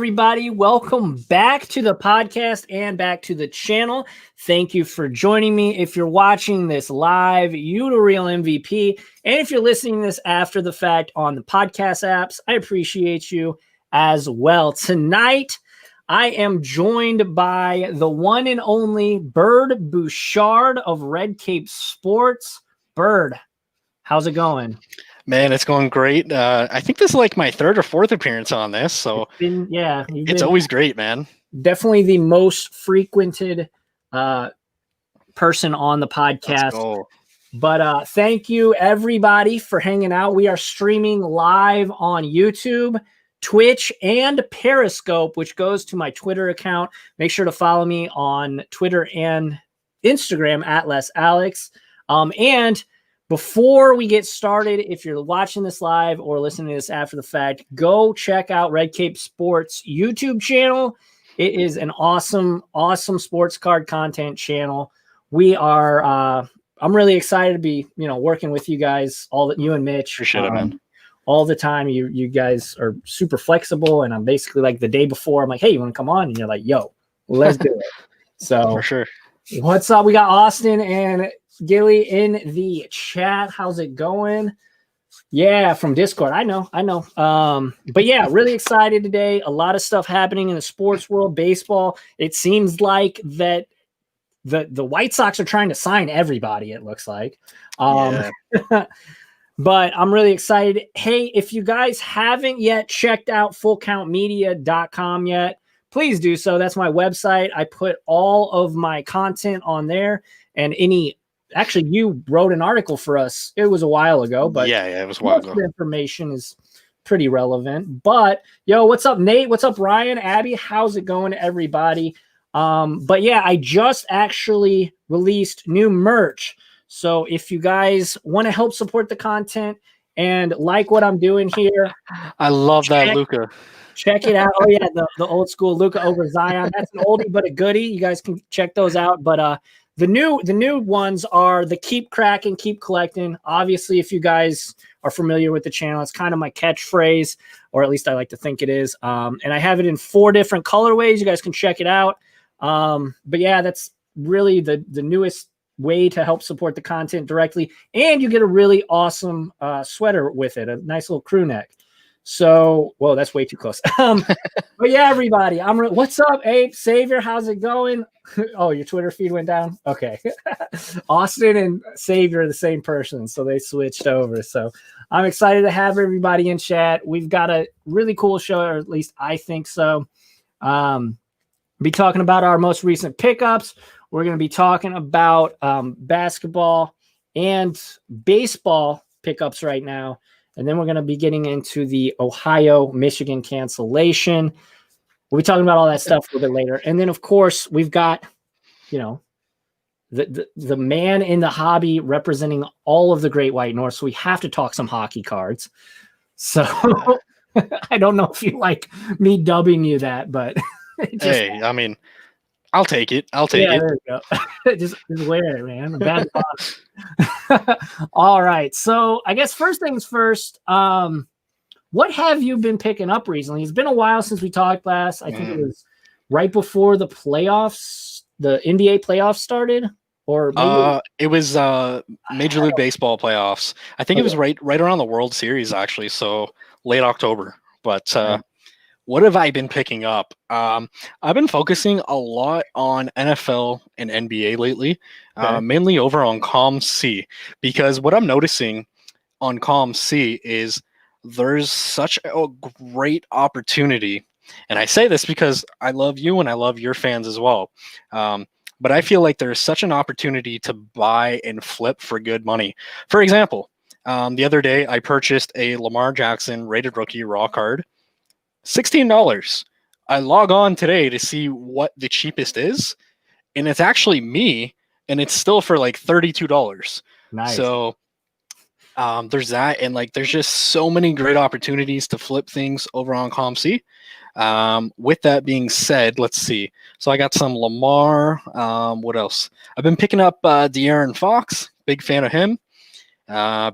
Everybody, welcome back to the podcast and back to the channel. Thank you for joining me. If you're watching this live, you the real MVP. And if you're listening to this after the fact on the podcast apps, I appreciate you as well. Tonight, I am joined by the one and only Bird Bouchard of Red Cape Sports. Bird, how's it going? Man, it's going great. I think this is like my third or fourth appearance on this, so it's always great, man. Definitely the most frequented person on the podcast. Let's go. But thank you, everybody, for hanging out. We are streaming live on YouTube, Twitch, and Periscope, which goes to my Twitter account. Make sure to follow me on Twitter and Instagram at LessAlex. And before we get started, if you're watching this live or listening to this after the fact, go check out Red Cape Sports YouTube channel. It is an awesome sports card content channel. We are, I'm really excited to be, working with you guys, you and Mitch. Appreciate it, man. All the time. You guys are super flexible, and I'm basically like the day before, I'm like, hey, you want to come on? And you're like, yo, let's do it. So for sure. What's up? We got Austin and Gilly in the chat. How's it going? Yeah, from Discord. I know. But yeah, really excited today. A lot of stuff happening in the sports world, baseball. It seems like that the White Sox are trying to sign everybody, it looks like. But I'm really excited. Hey, if you guys haven't yet checked out fullcountmedia.com yet, please do so. That's my website. I put all of my content on there, and actually, you wrote an article for us. It was a while ago, but yeah, it was a while ago. The information is pretty relevant. But yo, what's up, Nate? What's up, Ryan? Abby? How's it going, everybody? But yeah, I just actually released new merch. So if you guys want to help support the content and like what I'm doing here, I love that Luca. Check it out. Oh yeah, the old school Luca over Zion. That's an oldie but a goodie. You guys can check those out. But the new ones are the keep cracking, keep collecting. Obviously, if you guys are familiar with the channel, it's kind of my catchphrase, or at least I like to think it is. And I have it in 4 different colorways. You guys can check it out. But yeah, that's really the newest way to help support the content directly. And you get a really awesome sweater with it, a nice little crew neck. So, whoa, that's way too close. But yeah, everybody, what's up, Ape Savior? How's it going? Oh, your Twitter feed went down. Okay. Austin and Savior are the same person, so they switched over. So I'm excited to have everybody in chat. We've got a really cool show, or at least I think so. Be talking about our most recent pickups. We're going to be talking about basketball and baseball pickups right now. And then we're going to be getting into the Ohio-Michigan cancellation. We'll be talking about all that stuff a little bit later. And then, of course, we've got, the man in the hobby representing all of the Great White North. So we have to talk some hockey cards. So I don't know if you like me dubbing you that, but hey, I mean, I'll take it. There you go. just wear it, man. Bad All right. So I guess first things first, what have you been picking up recently? It's been a while since we talked last. I think it was right before the playoffs, the NBA playoffs started, or maybe it was Major League Baseball playoffs. I think it was right around the World Series, actually. So late October. But what have I been picking up? I've been focusing a lot on NFL and NBA lately, mainly over on COM-C, because what I'm noticing on COM-C is there's such a great opportunity. And I say this because I love you and I love your fans as well. But I feel like there's such an opportunity to buy and flip for good money. For example, the other day I purchased a Lamar Jackson rated rookie raw card. $16. I log on today to see what the cheapest is, and it's actually me, and it's still for like $32. Nice. So there's that, and like there's just so many great opportunities to flip things over on COM-C. With that being said, let's see. So I got some Lamar. What else? I've been picking up De'Aaron Fox. Big fan of him.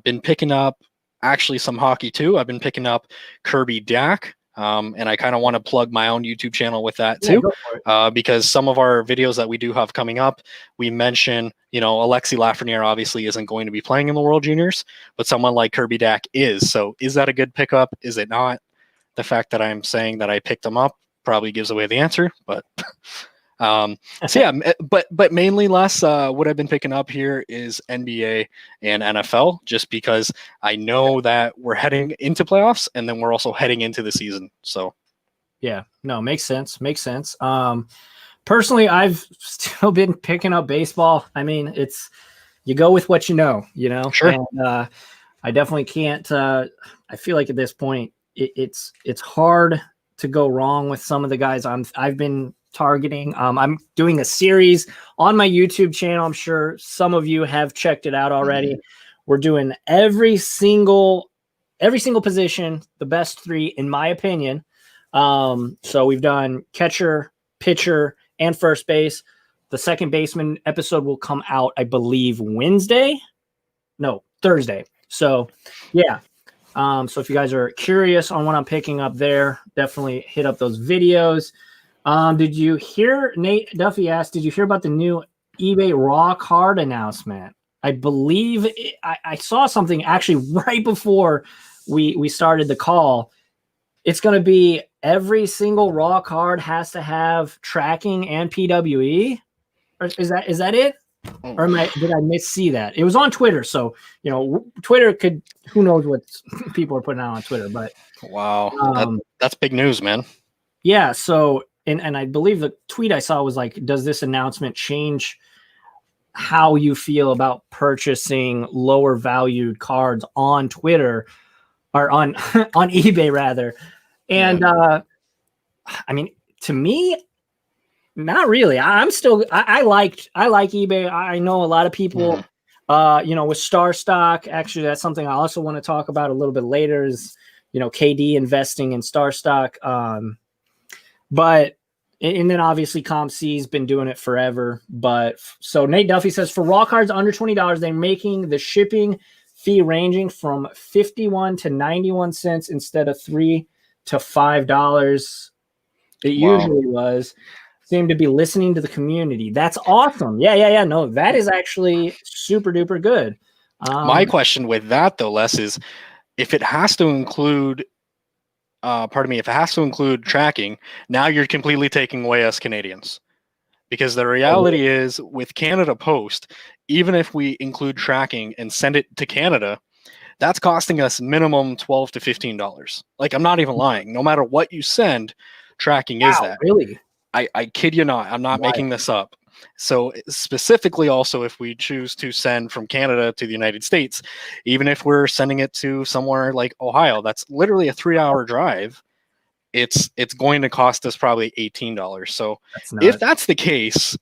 Been picking up actually some hockey too. I've been picking up Kirby Dack. And I kind of want to plug my own YouTube channel with that Yeah, too, go for it. because some of our videos that we do have coming up, we mention, Alexi Lafreniere obviously isn't going to be playing in the World Juniors, but someone like Kirby Dack is. So is that a good pickup? Is it not? The fact that I'm saying that I picked him up probably gives away the answer, but so yeah, but mainly less what I've been picking up here is NBA and NFL, just because I know that we're heading into playoffs and then we're also heading into the season. So yeah, no, makes sense. Makes sense. Personally, I've still been picking up baseball. I mean, you go with what you know, sure. And I definitely can't. I feel like at this point, it's hard to go wrong with some of the guys I've been targeting. I'm doing a series on my YouTube channel. I'm sure some of you have checked it out already. We're doing every single position, the best 3 in my opinion. So we've done catcher, pitcher, and first base. The second baseman episode will come out, I believe, Thursday. So yeah. So if you guys are curious on what I'm picking up there, definitely hit up those videos. Did you hear, Nate Duffy asked, did you hear about the new eBay raw card announcement? I believe I saw something actually right before we started the call. It's going to be every single raw card has to have tracking and PWE. Or is that it? Or did I missee that? It was on Twitter, so Twitter could. Who knows what people are putting out on Twitter? But wow, that's big news, man. Yeah. So and I believe the tweet I saw was like, "Does this announcement change how you feel about purchasing lower valued cards on Twitter or on on eBay rather?" And I mean, to me, not really. I like eBay. I know a lot of people, with StarStock. Actually, that's something I also want to talk about a little bit later. Is KD investing in StarStock. But and then obviously ComC's been doing it forever. But so Nate Duffy says for raw cards under $20, they're making the shipping fee ranging from 51 to 91 cents instead of $3 to $5. It usually was. Seem to be listening to the community. That's awesome. Yeah. No, that is actually super duper good. My question with that though, Les, is if it has to include, if it has to include tracking, now you're completely taking away us Canadians. Because the reality is with Canada Post, even if we include tracking and send it to Canada, that's costing us minimum $12 to $15. Like, I'm not even lying. No matter what you send, tracking is that. Really? I kid you not. I'm not making this up. So specifically also, if we choose to send from Canada to the United States, even if we're sending it to somewhere like Ohio, that's literally a 3-hour drive. It's going to cost us probably $18. So if that's the case,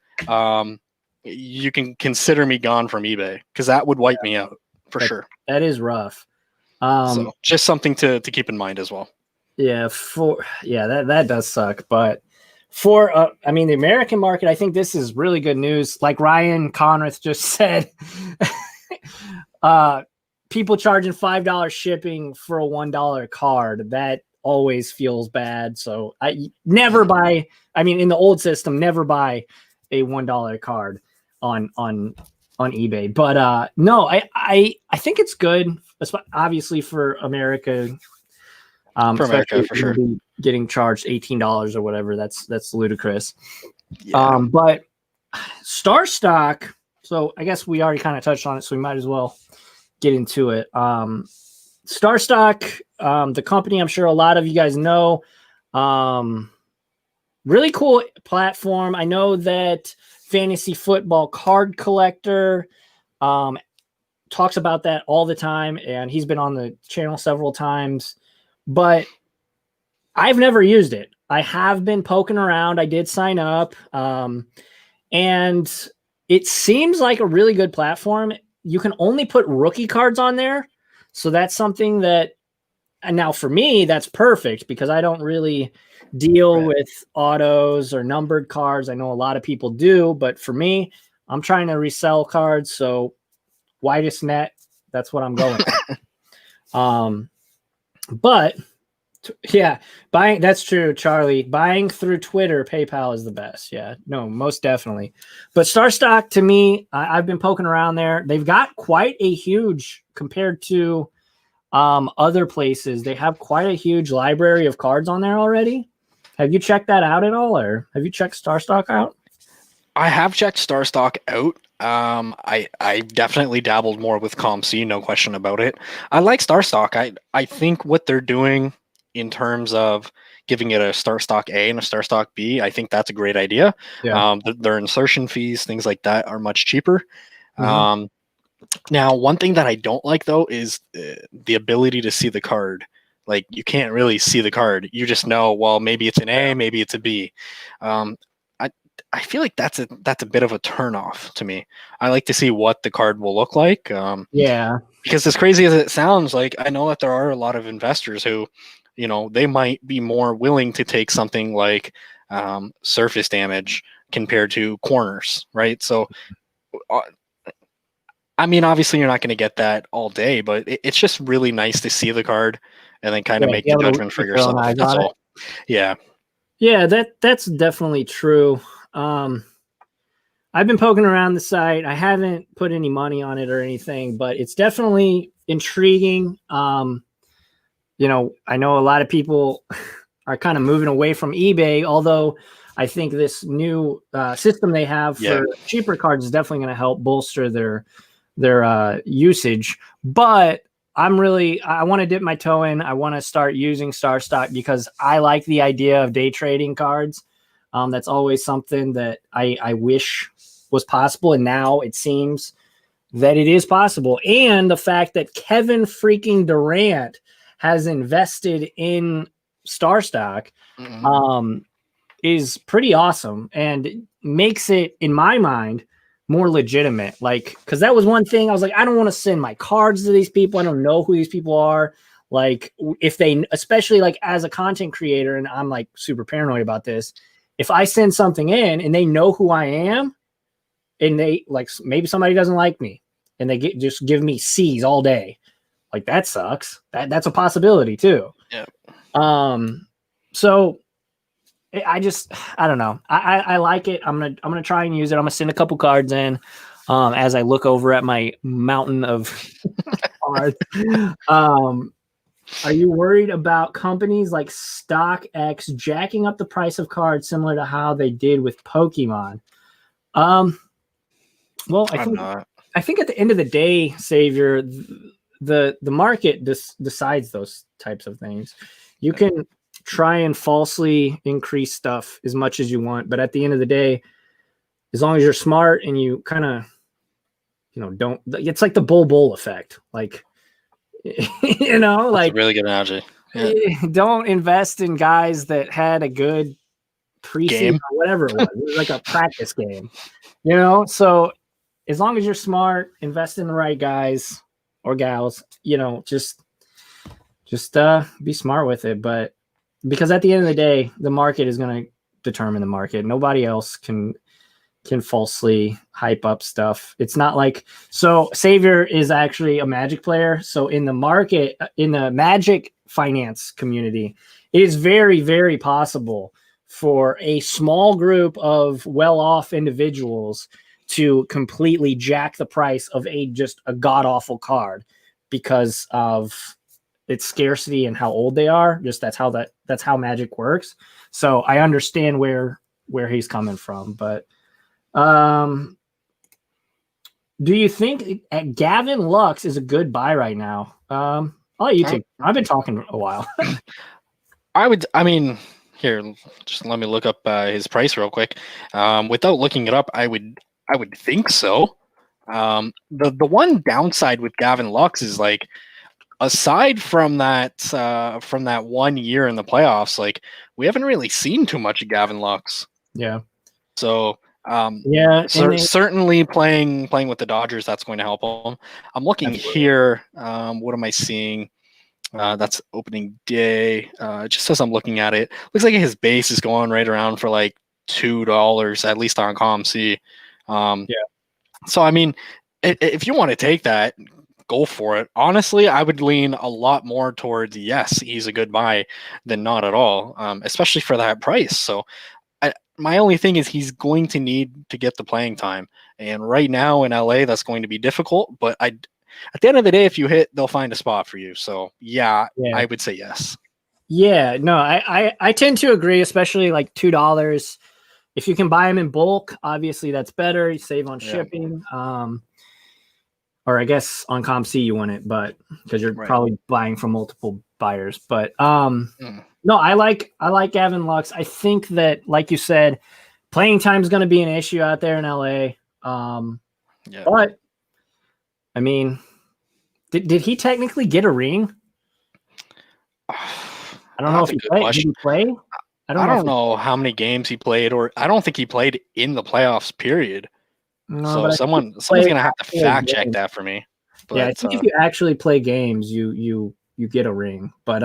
you can consider me gone from eBay because that would wipe me out for sure. That is rough. So just something to keep in mind as well. Yeah, that does suck. But for the American market, I think this is really good news. Like Ryan Conrath just said, people charging $5 shipping for a $1 card, that always feels bad. So I never buy. I mean, in the old system, never buy a $1 card on eBay. But no, I think it's good, obviously for America. For America, for sure. Getting charged $18 or whatever, that's ludicrous. Yeah. But StarStock, so I guess we already kind of touched on it, so we might as well get into it. StarStock, the company, I'm sure a lot of you guys know. Really cool platform. I know that Fantasy Football Card Collector talks about that all the time, and he's been on the channel several times. But I've never used it. I have been poking around. I did sign up. And it seems like a really good platform. You can only put rookie cards on there. So that's something that, and now for me, that's perfect because I don't really deal with autos or numbered cards. I know a lot of people do, but for me, I'm trying to resell cards. So widest net, that's what I'm going with. But Yeah, buying, that's true, Charlie. Buying through Twitter, PayPal is the best. Yeah, no, most definitely. But StarStock, to me, I've been poking around there. They've got quite a huge, compared to other places, they have quite a huge library of cards on there already. Have you checked that out at all, or have you checked StarStock out? I have checked StarStock out. I definitely dabbled more with ComC, no question about it. I like StarStock. I think what they're doing in terms of giving it a StarStock A and a StarStock B, I think that's a great idea. Yeah. Their insertion fees, things like that, are much cheaper. Mhm. Now, one thing that I don't like though is the ability to see the card. Like you can't really see the card. You just know, well, maybe it's an A, maybe it's a B. Um, I I feel like that's a bit of a turnoff to me. I like to see what the card will look like. Yeah. Because as crazy as it sounds, like I know that there are a lot of investors who, they might be more willing to take something like surface damage compared to corners, right? So uh, I mean, obviously, you're not going to get that all day, but it's just really nice to see the card and then kind of Yeah, make be the able to judgment for put your own yourself. eyes That's on it. all. Yeah. Yeah, that's definitely true. I've been poking around the site. I haven't put any money on it or anything, but it's definitely intriguing. I know a lot of people are kind of moving away from eBay, although I think this new system they have Yeah. for cheaper cards is definitely going to help bolster their usage. But I want to dip my toe in. I want to start using StarStock because I like the idea of day trading cards. That's always something that I wish was possible, and now it seems that it is possible. And the fact that Kevin freaking Durant has invested in StarStock is pretty awesome and makes it, in my mind, more legitimate. Like, because that was one thing I was like, I don't want to send my cards to these people. I don't know who these people are. Like, if they, especially like as a content creator, and I'm like super paranoid about this, if I send something in and they know who I am, and they like maybe somebody doesn't like me, and they just give me C's all day, like that sucks. That's a possibility too. Yeah. So I don't know. I like it. I'm gonna try and use it. I'm gonna send a couple cards in, as I look over at my mountain of cards. Are you worried about companies like StockX jacking up the price of cards similar to how they did with Pokemon? Well, I think at the end of the day, Savior, the market decides those types of things. You can try and falsely increase stuff as much as you want, but at the end of the day, as long as you're smart and you kind of, don't. It's like the bull effect. Like, That's like a really good analogy. Yeah. don't invest in guys that had a good preseason Game. or whatever it was. It was like a practice game, So as long as you're smart, invest in the right guys or gals, just be smart with it. But because at the end of the day, the market is going to determine the market. Nobody else can falsely hype up stuff. It's not like, so Savior is actually a Magic player. So in the market, in the Magic finance community, it is very, very possible for a small group of well-off individuals to completely jack the price of just a god-awful card because of its scarcity and how old they are. Just that's how Magic works. So I understand where he's coming from, but do you think Gavin Lux is a good buy right now? I'll let you take. I've been talking a while. I mean, here, just let me look up his price real quick. Without looking it up, I would think so. The one downside with Gavin Lux is like, aside from that 1 year in the playoffs, like we haven't really seen too much of Gavin Lux. Yeah. So yeah, certainly playing with the Dodgers, that's going to help him. I'm looking here. What am I seeing? That's opening day. Just as I'm looking at it, looks like his base is going right around for like $2 at least on ComC. Yeah. So I mean, if you want to take that, go for it. Honestly, I would lean a lot more towards yes, he's a good buy than not at all, especially for that price. So my only thing is he's going to need to get the playing time. And right now in LA, that's going to be difficult. But at the end of the day, if you hit, they'll find a spot for you. So yeah. I would say yes. Yeah, no, I tend to agree, especially like $2. If you can buy them in bulk, obviously that's better. You save on shipping. Or I guess on ComC you want it, but because you're probably buying from multiple buyers. But no, I like Gavin Lux. I think that, like you said, playing time is going to be an issue out there in LA. But I mean, did he technically get a ring? I don't know if he played. Did he play? I don't know how many games he played, or I don't think he played in the playoffs, period. No, so someone's going to have to fact check that for me. But, yeah, I think if you actually play games, you get a ring. But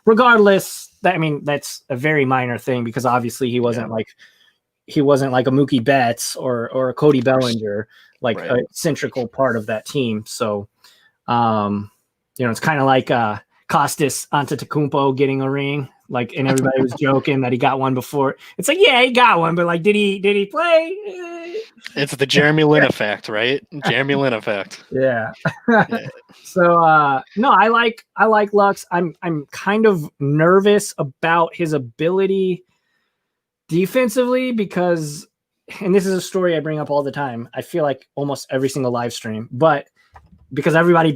regardless, that's a very minor thing because obviously he wasn't like a Mookie Betts or a Cody Bellinger, like a central part of that team. So, it's kind of like Costas Antetokounmpo getting a ring. Like, and everybody was joking that he got one before. It's like, yeah, he got one, but like, did he play? It's the Jeremy Lin effect, right? Jeremy Lin effect. Yeah. So no, I like Lux. I'm kind of nervous about his ability defensively because, and this is a story I bring up all the time. I feel like almost every single live stream, but because everybody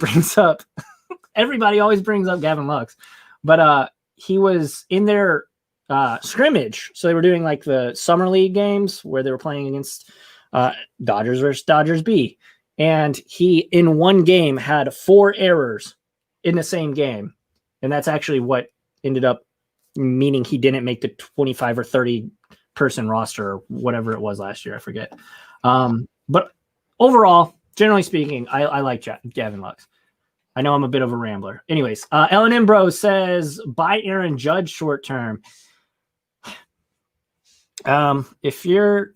always brings up Gavin Lux, but he was in their scrimmage. So they were doing like the summer league games where they were playing against Dodgers versus Dodgers B. And he, in one game, had 4 errors in the same game. And that's actually what ended up meaning he didn't make the 25 or 30 person roster or whatever it was last year. I forget. But overall, generally speaking, I like Gavin Lux. I know I'm a bit of a rambler. Anyways, Ellen Imbro says, buy Aaron Judge short term. If you're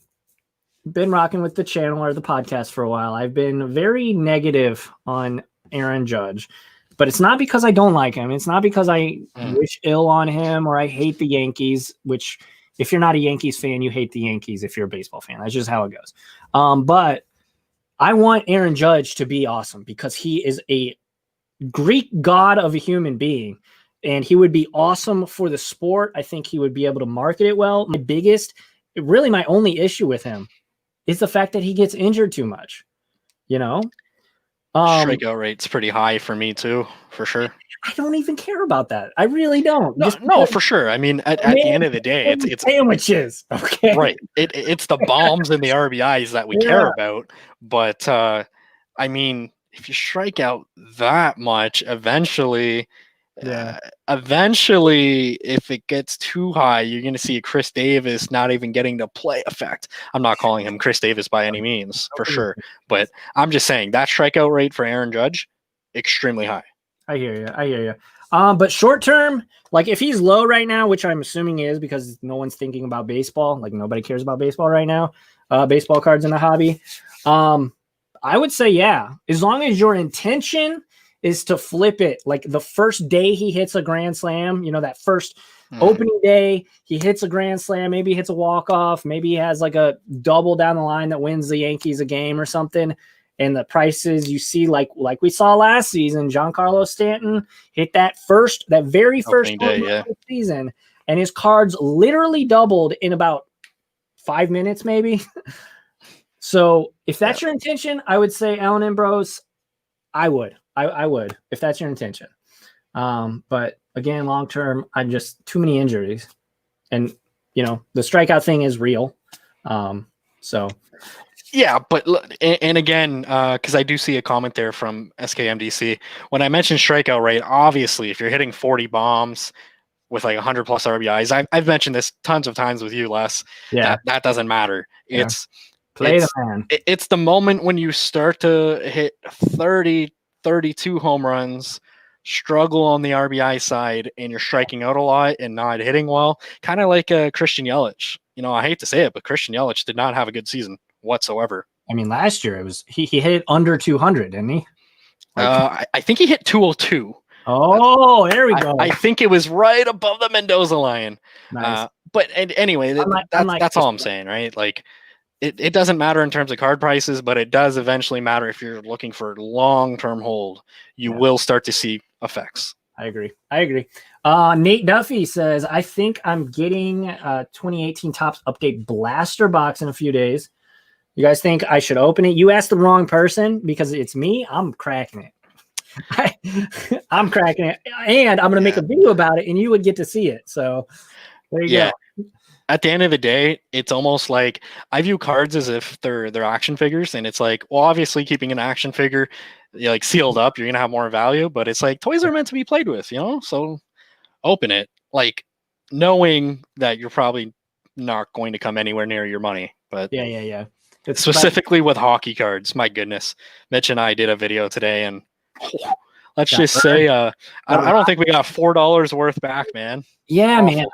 been rocking with the channel or the podcast for a while, I've been very negative on Aaron Judge. But it's not because I don't like him. It's not because I wish ill on him or I hate the Yankees, which if you're not a Yankees fan, you hate the Yankees if you're a baseball fan. That's just how it goes. But I want Aaron Judge to be awesome because he is a Greek god of a human being, and he would be awesome for the sport. I think he would be able to market it well. My only issue with him is the fact that he gets injured too much. Strikeout rate's pretty high for me too, for sure. I don't even care about that. I really don't. No, for sure. I mean, at the end of the day, it's sandwiches. Okay, right. It's the bombs and the RBIs that we care about. But I mean, if you strike out that much, eventually, if it gets too high, you're going to see a Chris Davis not even getting to play effect. I'm not calling him Chris Davis by any means, for sure. But I'm just saying that strikeout rate for Aaron Judge, extremely high. I hear you. But short term, like if he's low right now, which I'm assuming he is because no one's thinking about baseball, like nobody cares about baseball right now, baseball cards in the hobby. I would say, yeah, as long as your intention is to flip it, like the first day he hits a grand slam, that first opening day, he hits a grand slam, maybe he hits a walk-off, maybe he has like a double down the line that wins the Yankees a game or something. And the prices you see, like we saw last season, Giancarlo Stanton hit that very first day, of the season, and his cards literally doubled in about 5 minutes, maybe. So if that's your intention, I would say Alan Ambrose. I would, if that's your intention. But again, long term, I'm just too many injuries, and the strikeout thing is real. So. Yeah, but and again, because I do see a comment there from SKMDC. When I mentioned strikeout rate, obviously, if you're hitting 40 bombs with like 100 plus RBIs, I've mentioned this tons of times with you, Les. Yeah, that doesn't matter. Yeah. It's the moment when you start to hit 30, 32 home runs, struggle on the RBI side, and you're striking out a lot and not hitting well. Kind of like Christian Yelich. I hate to say it, but Christian Yelich did not have a good season whatsoever. I mean, last year it was he hit under 200, didn't he? I think he hit 202. Oh, there we go. I think it was right above the Mendoza line. Nice. But anyway, that's all I'm saying, right? Like, it doesn't matter in terms of card prices, but it does eventually matter if you're looking for long-term hold. You will start to see effects. I agree. Nate Duffy says, I think I'm getting 2018 Topps Update Blaster box in a few days. You guys think I should open it? You asked the wrong person because it's me. I'm cracking it. I'm cracking it. And I'm going to make a video about it, and you would get to see it. So there you go. At the end of the day, it's almost like I view cards as if they're action figures, and it's like, well, obviously keeping an action figure like sealed up, you're gonna have more value, but it's like toys are meant to be played with, so open it, like knowing that you're probably not going to come anywhere near your money. But yeah. It's specifically with hockey cards, my goodness. Mitch and I did a video today, and let's just say I don't think we got $4 worth back, man. Yeah, awful. man.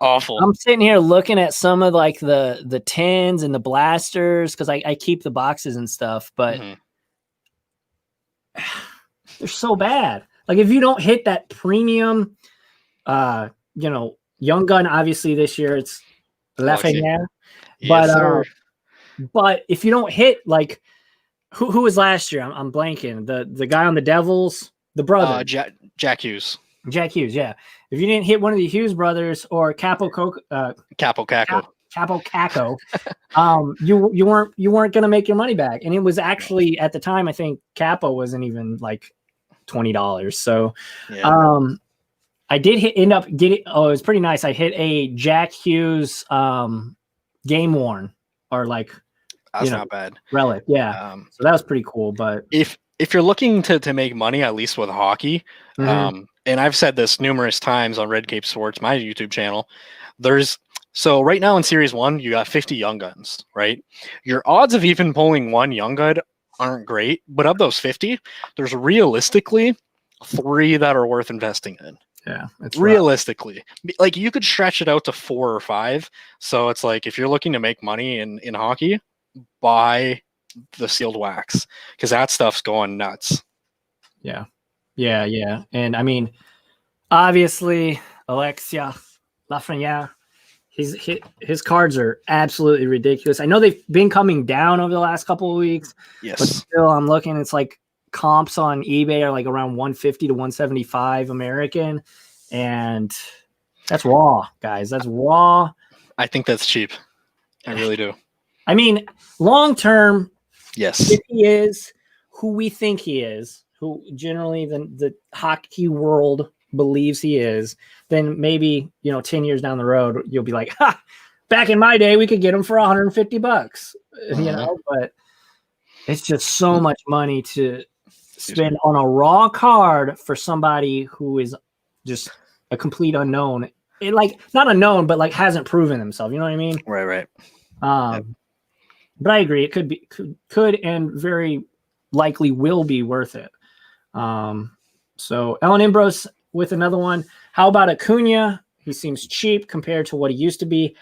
Awful. I'm sitting here looking at some of like the tins and the blasters because I keep the boxes and stuff, but they're so bad. Like if you don't hit that premium, Young Gun, obviously this year it's Lafreniere, but if you don't hit like who was last year? I'm blanking. The guy on the Devils, the brother, Jack Hughes. Jack Hughes, yeah. If you didn't hit one of the Hughes brothers or Capo Caco, you weren't gonna make your money back. And it was actually at the time, I think Capo wasn't even like $20. So I did end up getting. Oh, it was pretty nice. I hit a Jack Hughes game worn or like that's not bad relic. Yeah, so that was pretty cool. But if you're looking to make money, at least with hockey, and I've said this numerous times on Red Cape Sports, my YouTube channel, so right now in Series 1, you got 50 Young Guns, right? Your odds of even pulling one Young Gun aren't great, but of those 50, there's realistically 3 that are worth investing in. Yeah, it's realistically rough. Like you could stretch it out to 4 or 5. So it's like if you're looking to make money in hockey, buy the sealed wax because that stuff's going nuts. Yeah. And I mean, obviously, Alexia Lafreniere, his cards are absolutely ridiculous. I know they've been coming down over the last couple of weeks. Yes, but still, I'm looking. It's like comps on eBay are like around 150 to 175 American, and that's raw, guys. That's raw. I think that's cheap. I really do. I mean, long term, yes, if he is who we think he is, who generally the hockey world believes he is, then maybe 10 years down the road you'll be like, ha! Back in my day, we could get him for $150, But it's just so much money to spend on a raw card for somebody who is just a complete unknown. Not unknown, but like hasn't proven himself. You know what I mean? Right. But I agree. It could and very likely will be worth it. So Ellen Imbros with another one. How about Acuna? He seems cheap compared to what he used to be.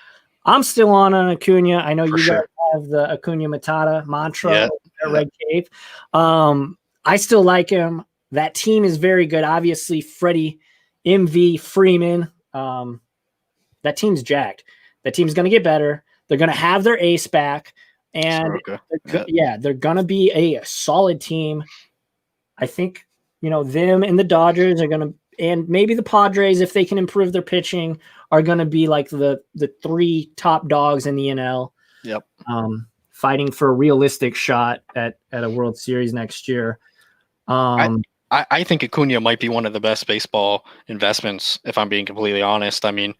I'm still on Acuna. I know you guys have the Acuna Matata mantra, Red Cape. I still like him. That team is very good. Obviously, Freddie, MV, Freeman. That team's jacked. That team's going to get better. They're going to have their ace back. And they're going to be a solid team. I think, them and the Dodgers are going to, and maybe the Padres, if they can improve their pitching, are going to be like the 3 top dogs in the NL. Yep. Fighting for a realistic shot at a World Series next year. I think Acuna might be one of the best baseball investments, if I'm being completely honest. I mean,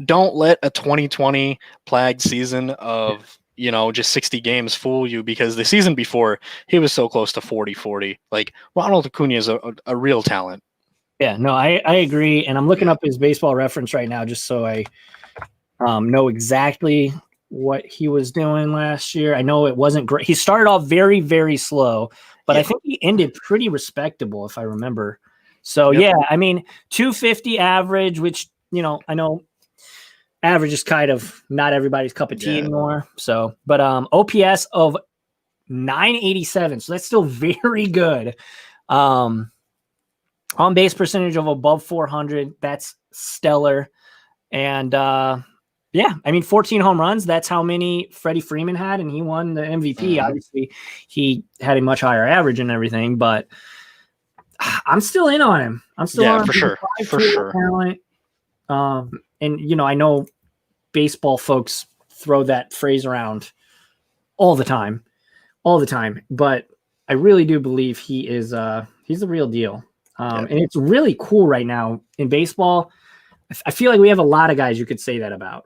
don't let a 2020 plagued season of, just 60 games fool you, because the season before he was so close to 40-40. Like Ronald Acuna is a real talent. Yeah, no, I agree. And I'm looking up his baseball reference right now just so I know exactly what he was doing last year. I know it wasn't great. He started off very, very slow, but I think he ended pretty respectable, if I remember. So, I mean, 250 average, which, I know average is kind of not everybody's cup of tea anymore. So, but OPS of 987. So that's still very good. On base percentage of above 400. That's stellar. And yeah, I mean, 14 home runs. That's how many Freddie Freeman had, and he won the MVP. Obviously, he had a much higher average and everything, but I'm still in on him. I'm still on for sure. For sure. Talent. And you know, I know baseball folks throw that phrase around all the time, but I really do believe he is he's the real deal. And it's really cool right now in baseball. I feel like we have a lot of guys you could say that about.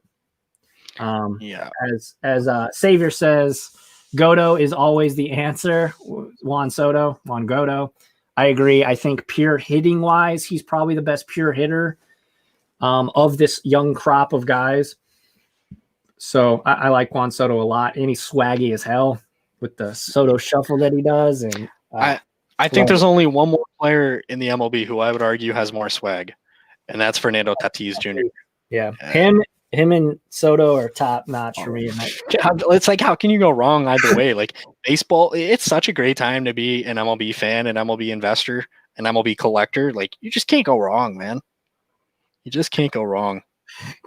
As Savior says, Goto is always the answer. Juan Goto. I agree. I think pure hitting wise, he's probably the best pure hitter of this young crop of guys. So I like Juan Soto a lot, and he's swaggy as hell with the Soto shuffle that he does. And I think there's only one more player in the MLB who I would argue has more swag, and that's Fernando Tatis Jr. Yeah, him and Soto are top notch for me. It's like, how can you go wrong either way? Like baseball, it's such a great time to be an MLB fan, an MLB investor, an MLB collector. Like you just can't go wrong, man. You just can't go wrong.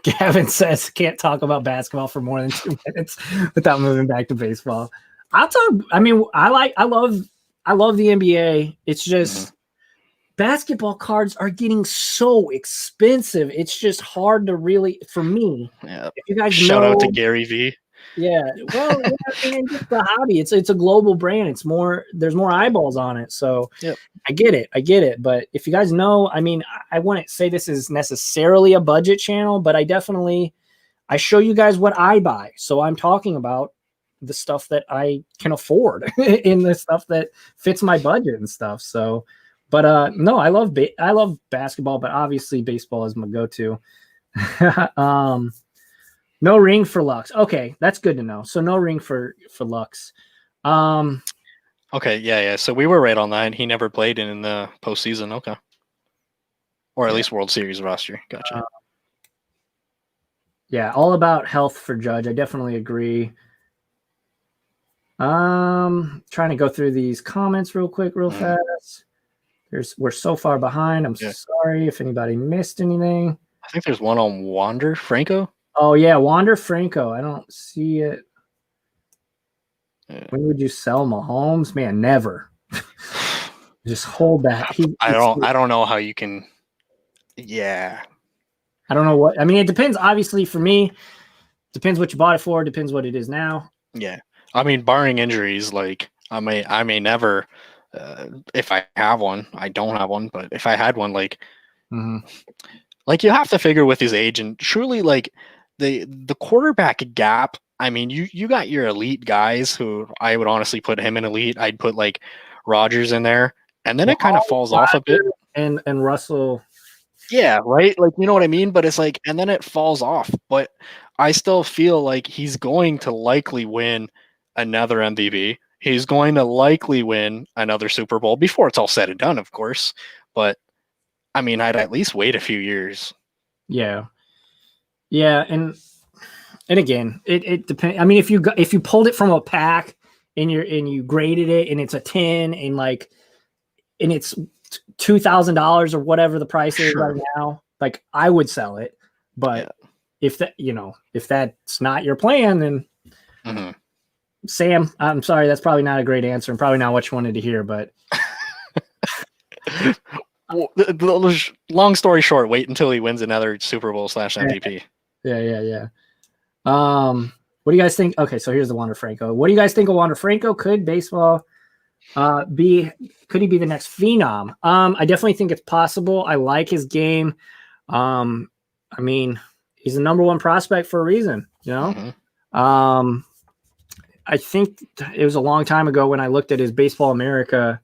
Gavin says can't talk about basketball for more than 2 minutes without moving back to baseball. I'll talk. I mean, I love the NBA. It's just basketball cards are getting so expensive. It's just hard to really, for me. Yeah. If you guys shout out to Gary V. Yeah. Well, and just the hobby. It's a global brand. There's more eyeballs on it. So I get it. But if you guys know, I mean, I wouldn't say this is necessarily a budget channel, but I show you guys what I buy. So I'm talking about the stuff that I can afford in the stuff that fits my budget and stuff. So, but no, I love basketball, but obviously baseball is my go-to. No ring for Lux. Okay, that's good to know. So no ring for Lux. Okay, yeah. So we were right on that. He never played in the postseason. Okay, or at least World Series roster. Gotcha. Yeah, all about health for Judge. I definitely agree. Trying to go through these comments real fast. We're so far behind. I'm sorry if anybody missed anything. I think there's one on Wander Franco. Oh yeah, Wander Franco. I don't see it. When would you sell Mahomes? Man, never. Just hold that. I don't know how you can. Yeah. I don't know what. I mean, it depends. Obviously, for me, depends what you bought it for. Depends what it is now. Yeah. I mean, barring injuries, like I may never. If I have one, I don't have one. But if I had one, like you have to figure with his age, and truly, like the quarterback gap. I mean, you got your elite guys who I would honestly put him in elite. I'd put like Rodgers in there, and then it kind of falls off a bit. And Russell. Yeah, right. Like, you know what I mean? But it's like, and then it falls off. But I still feel like he's going to likely win another MVP. He's going to likely win another Super Bowl before it's all said and done, of course. But I mean, I'd at least wait a few years. Yeah. Yeah. And again, it depends. I mean, if you pulled it from a pack and you graded it and it's a 10 and it's $2,000 or whatever the price is right now, like I would sell it. But if that's not your plan, then Sam, I'm sorry, that's probably not a great answer and probably not what you wanted to hear, but well, long story short, wait until he wins another Super Bowl / MVP. Yeah. What do you guys think? Okay, so here's the Wander Franco. What do you guys think of Wander Franco? Could baseball could he be the next phenom? I definitely think it's possible. I like his game. I mean, he's the number one prospect for a reason, you know? I think it was a long time ago when I looked at his Baseball America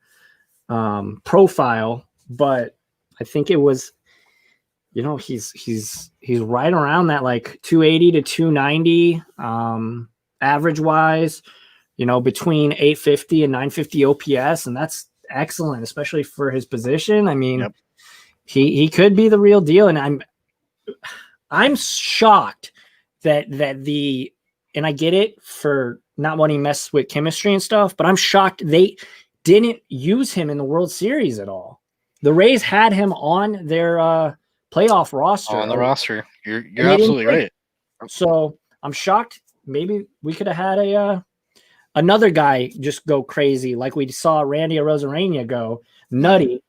profile, but I think it was, you know, he's right around that like 280 to 290 average wise, you know, between 850 and 950 OPS, and that's excellent, especially for his position. I mean, he could be the real deal, and I'm shocked that and I get it for not wanting to mess with chemistry and stuff, but I'm shocked they didn't use him in the World Series at all. The Rays had him on their playoff roster. On the roster. You're absolutely right. So I'm shocked. Maybe we could have had another guy just go crazy like we saw Randy Arozarena go nutty,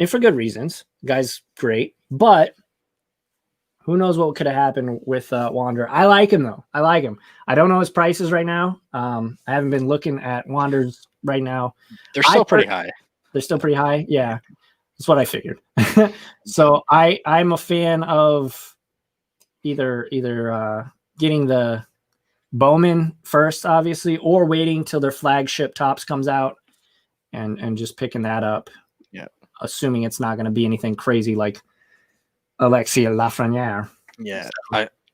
and for good reasons. Guy's great, but who knows what could have happened with Wander. I like him, though. I like him. I don't know his prices right now. I haven't been looking at Wanders right now. They're still pretty high. They're still pretty high? Yeah. That's what I figured. So I'm a fan of either getting the Bowman first, obviously, or waiting till their flagship Topps comes out and just picking that up. Yeah. Assuming it's not going to be anything crazy like Alexia Lafreniere. Yeah,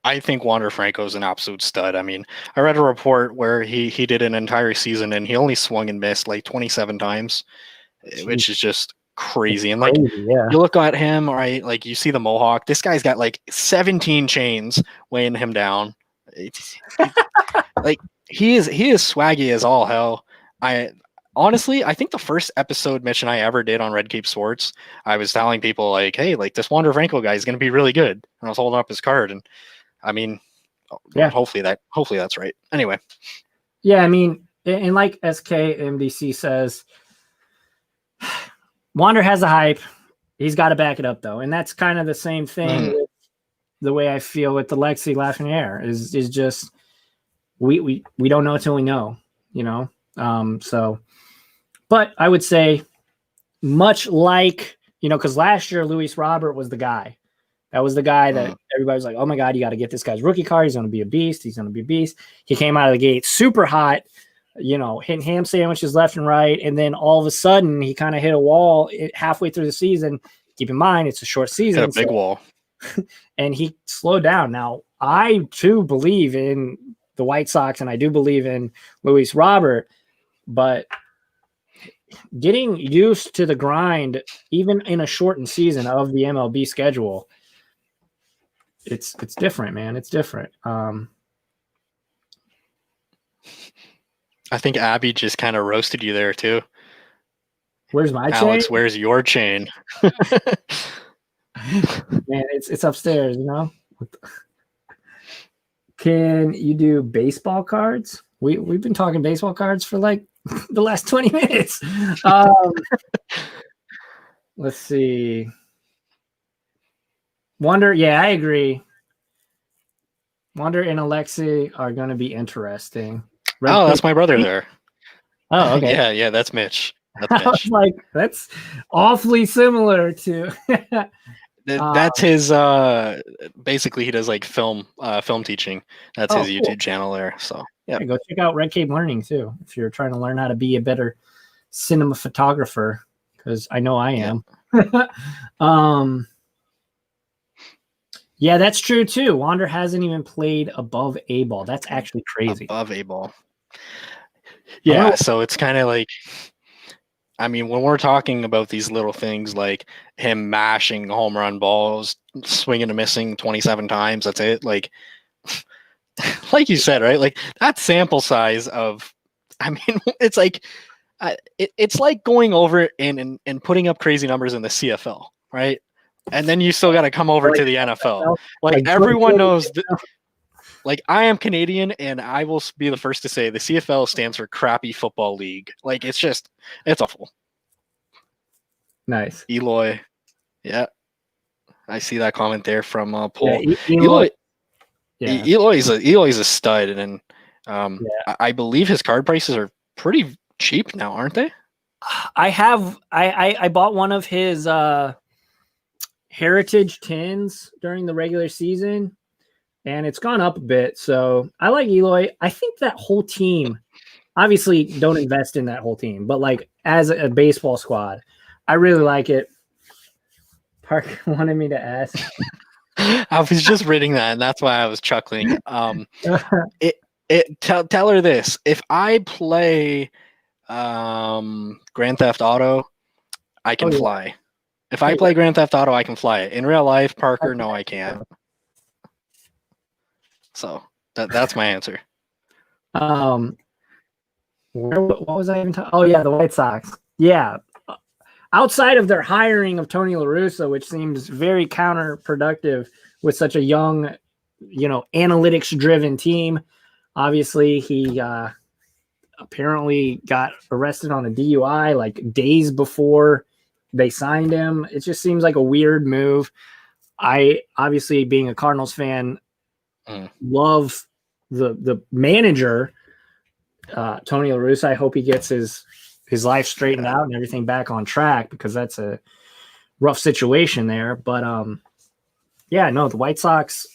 I think Wander Franco is an absolute stud. I mean, I read a report where he did an entire season and he only swung and missed like 27 times, which is just crazy. And like, you look at him, right? Like you see the mohawk. This guy's got like 17 chains weighing him down. Like he is swaggy as all hell. Honestly, I think the first episode Mitch and I ever did on Red Cape Sports, I was telling people like, hey, like this Wander Franco guy is going to be really good. And I was holding up his card. And I mean, yeah, hopefully that's right. Anyway. Yeah. I mean, and like SKMDC says, Wander has a hype. He's got to back it up though. And that's kind of the same thing with the way I feel with the Lexi Lafreniere is just, we don't know until we know, you know? So, but I would say much like, you know, because last year Luis Robert was the guy. That was the guy that everybody was like, oh my God, you got to get this guy's rookie card. He's going to be a beast. He's going to be a beast. He came out of the gate super hot, you know, hitting ham sandwiches left and right. And then all of a sudden he kind of hit a wall halfway through the season. Keep in mind, it's a short season. Hit a big wall. And he slowed down. Now, I too believe in the White Sox and I do believe in Luis Robert, but getting used to the grind, even in a shortened season of the MLB schedule, it's different, man. It's different. I think Abby just kind of roasted you there too. Where's my Alex, chain? where's your chain? Man, it's upstairs, you know. Can you do baseball cards? We've been talking baseball cards for like the last 20 minutes. Let's see. Wander, yeah, I agree. Wander and Alexi are going to be interesting. That's my brother there. Oh, okay. Yeah, that's Mitch. That's I was like, that's awfully similar to. That's his. Basically, he does like film teaching. That's his YouTube channel there. So yeah, go check out Red Cape Learning too if you're trying to learn how to be a better cinema photographer, because I know I am. Yeah, that's true too. Wander hasn't even played above A ball. That's actually crazy. Above A ball. Yeah, so it's kind of like, I mean, when we're talking about these little things like him mashing home run balls, swinging and missing 27 times, that's it. Like you said, right? Like that sample size of, I mean, it's like, it's like going over and putting up crazy numbers in the CFL, right? And then you still got to come over to the NFL. Like everyone knows, like I am Canadian, and I will be the first to say the CFL stands for Crappy Football League. Like it's awful. Nice, Eloy. Yeah, I see that comment there from Paul. Yeah, Eloy's a stud, and I believe his card prices are pretty cheap now, aren't they? I bought one of his Heritage tins during the regular season, and it's gone up a bit. So I like Eloy. I think that whole team, obviously don't invest in that whole team, but like as a baseball squad, I really like it. Park wanted me to ask. I was just reading that, and that's why I was chuckling. Tell her this: if I play Grand Theft Auto, I can fly. If I play Grand Theft Auto, I can fly it. In real life, Parker, no, I can't. So that's my answer. What was I even talking? Oh yeah, the White Sox. Yeah. Outside of their hiring of Tony La Russa, which seems very counterproductive with such a young, analytics-driven team. Obviously, he apparently got arrested on a DUI like days before they signed him. It just seems like a weird move. I obviously, being a Cardinals fan, love the manager, Tony La Russa. I hope he gets his life straightened out and everything back on track, because that's a rough situation there. But the White Sox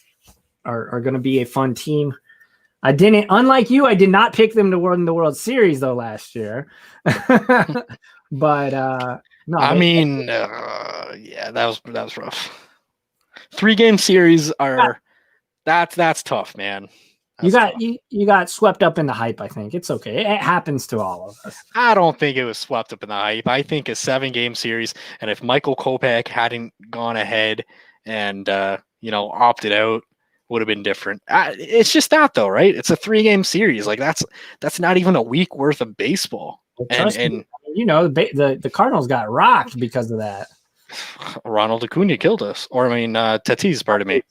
are going to be a fun team. Unlike you, I did not pick them to win the World Series though last year. But no, that was rough. 3-game series that's tough, man. You got swept up in the hype. I think it's okay. It happens to all of us. I don't think it was swept up in the hype. I think a 7-game series, and if Michael Kopech hadn't gone ahead and opted out, would have been different. It's just that though, right? It's a 3-game series. Like that's not even a week worth of baseball. And the Cardinals got rocked because of that. Ronald Acuna killed us. Tatis, pardon me.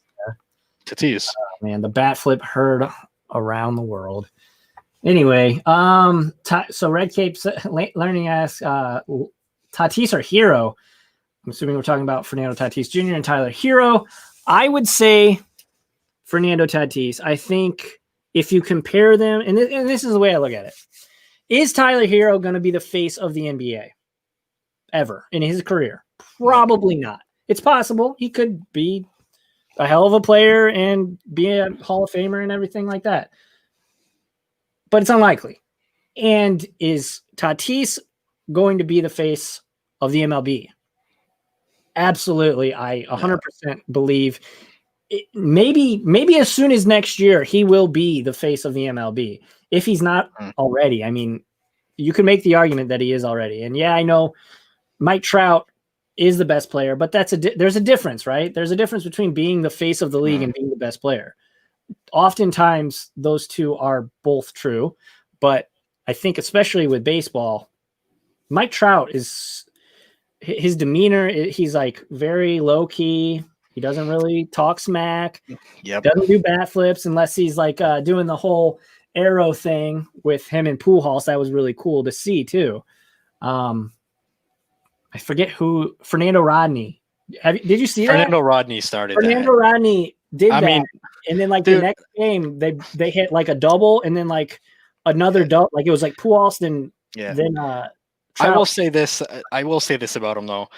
Tatis. Man, the bat flip heard around the world. Anyway, so Red Cape's Learning asks, Tatis or Hero? I'm assuming we're talking about Fernando Tatis Jr. and Tyler Hero. I would say Fernando Tatis. I think if you compare them, and this is the way I look at it, is Tyler Hero going to be the face of the NBA ever in his career? Probably not. It's possible. He could be a hell of a player and be a Hall of Famer and everything like that. But it's unlikely. And is Tatis going to be the face of the MLB? Absolutely. I 100% believe maybe as soon as next year, he will be the face of the MLB. If he's not already. I mean, you can make the argument that he is already. And yeah, I know Mike Trout is the best player, but there's a difference, right? There's a difference between being the face of the league and being the best player. Oftentimes those two are both true, but I think especially with baseball, Mike Trout his demeanor, he's like very low key. He doesn't really talk smack. Yep. Doesn't do bat flips unless he's like doing the whole arrow thing with him and Pujols. That was really cool to see too. I forget who, Fernando Rodney. Did you see that? Fernando Rodney started Fernando Rodney did that. And then the next game, they hit like a double and then like another double. Like it was like Pujols then I will say this about him though.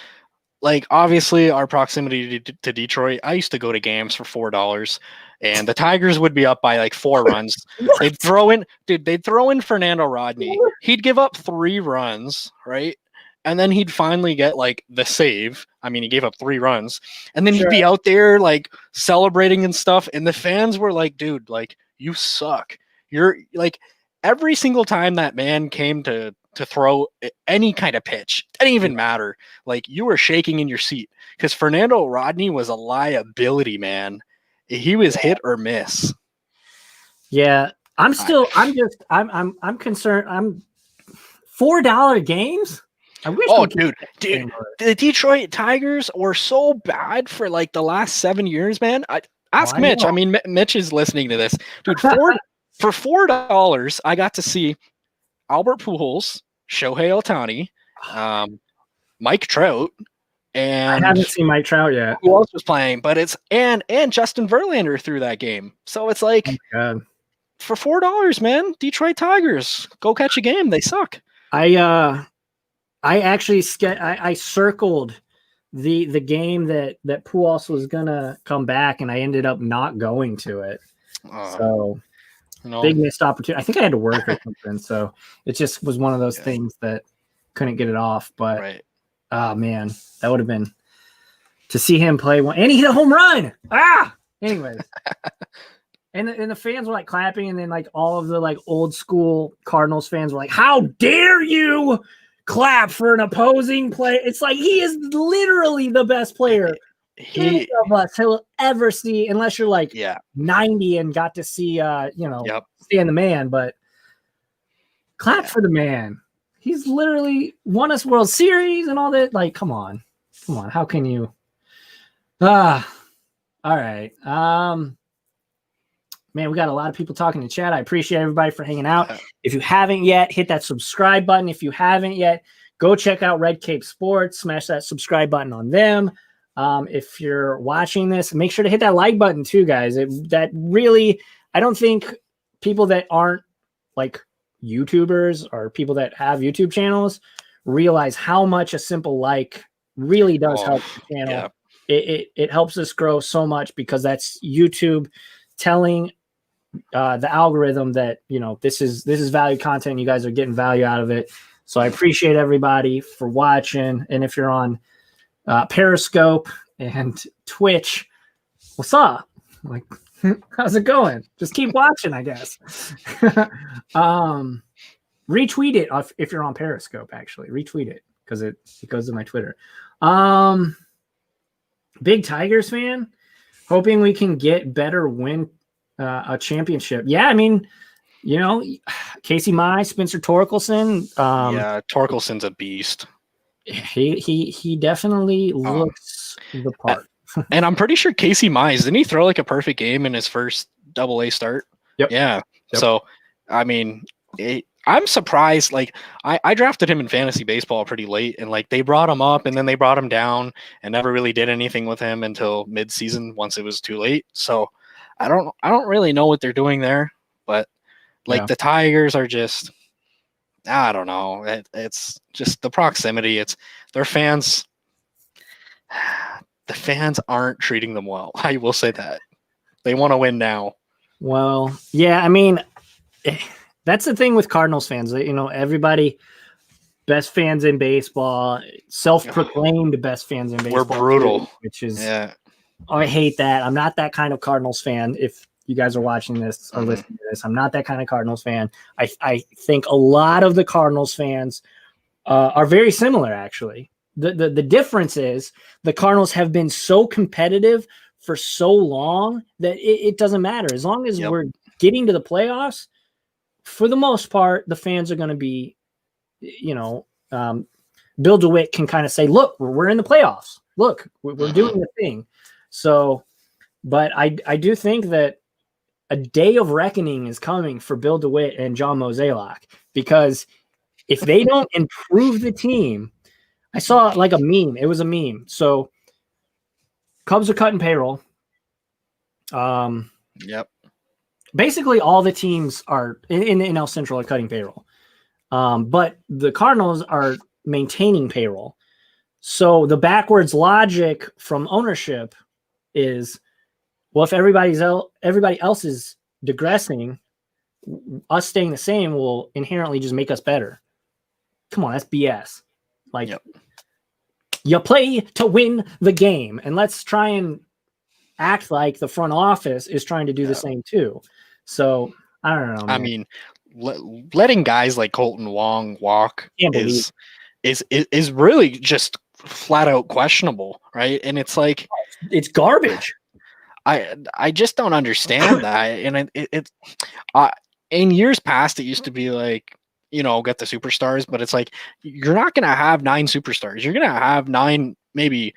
Like obviously our proximity to Detroit, I used to go to games for $4 and the Tigers would be up by like 4 runs. They'd throw in Fernando Rodney. He'd give up 3 runs, right? And then he'd finally get like the save. I mean, he gave up 3 runs and then he'd be out there like celebrating and stuff. And the fans were like, dude, like you suck. You're like every single time that man came to throw any kind of pitch, it didn't even matter. Like you were shaking in your seat because Fernando Rodney was a liability, man. He was hit or miss. Yeah. I'm concerned. I'm $4 games. I wish. Oh, dude, the Detroit Tigers were so bad for like the last 7 years, man. Ask Mitch. I mean, Mitch is listening to this, dude. For $4, I got to see Albert Pujols, Shohei Ohtani, Mike Trout, and I haven't seen Mike Trout yet. Who else was playing? But it's and Justin Verlander through that game. So it's like for $4, man. Detroit Tigers, go catch a game. They suck. I actually I circled the game that Pujols was gonna come back, and I ended up not going to it. So big missed opportunity. I think I had to work or something, so it just was one of those things that couldn't get it off. But oh man, that would have been to see him play one, and he hit a home run. Anyways. And the fans were like clapping, and then like all of the like old school Cardinals fans were like, "How dare you clap for an opposing player?" It's like he is literally the best player any of us will ever see, unless you're like 90 and got to see Stan the Man. But Clap for the man. He's literally won us World Series and all that. Like, come on. How can you? All right. Man, we got a lot of people talking in chat. I appreciate everybody for hanging out. If you haven't yet, hit that subscribe button. If you haven't yet, go check out Red Cape Sports. Smash that subscribe button on them. If you're watching this, make sure to hit that like button too, guys. That really, I don't think people that aren't like YouTubers or people that have YouTube channels realize how much a simple like really does help the channel. Yeah. It helps us grow so much because that's YouTube telling the algorithm that, you know, this is value content. You guys are getting value out of it. So I appreciate everybody for watching. And if you're on Periscope and Twitch, what's up? Like, how's it going? Just keep watching, I guess. Retweet it if you're on Periscope, actually. Retweet it because it goes to my Twitter. Big Tigers fan. Hoping we can get better win a championship. Yeah, I mean, you know, Casey Mize, Spencer Torkelson. Yeah, Torkelson's a beast. He definitely looks the part. And I'm pretty sure Casey Mize, didn't he throw like a perfect game in his first AA start? Yep. Yeah. Yep. So, I mean, I'm surprised. Like, I drafted him in fantasy baseball pretty late, and like they brought him up and then they brought him down and never really did anything with him until mid-season once it was too late. So I don't really know what they're doing there, but like the Tigers are just, I don't know. It's just the proximity. It's their fans. The fans aren't treating them well. I will say that. They want to win now. Well, yeah, I mean, that's the thing with Cardinals fans. You know, everybody, best fans in baseball, self-proclaimed best fans in baseball. We're brutal. Too, which is, I hate that. I'm not that kind of Cardinals fan. If you guys are watching this or listening to this, I'm not that kind of Cardinals fan. I think a lot of the Cardinals fans are very similar, actually. The difference is the Cardinals have been so competitive for so long that it doesn't matter. As long as we're getting to the playoffs, for the most part, the fans are going to be, you know, Bill DeWitt can kind of say, look, we're in the playoffs. Look, we're doing the thing. So, but I do think that a day of reckoning is coming for Bill DeWitt and John Mozeliak, because if they don't improve the team, I saw like a meme. It was a meme. So Cubs are cutting payroll. Basically all the teams are in the NL Central are cutting payroll. But the Cardinals are maintaining payroll. So the backwards logic from ownership is, well, if everybody else is digressing, us staying the same will inherently just make us better. Come on, that's BS. Like, you play to win the game, and let's try and act like the front office is trying to do the same too. So I don't know, man. I mean, letting guys like Colton Wong walk is really just flat out questionable, right? And it's like, it's garbage. I just don't understand that. And it in years past, it used to be like, you know, get the superstars, but it's like, you're not going to have 9 superstars. You're going to have 9 maybe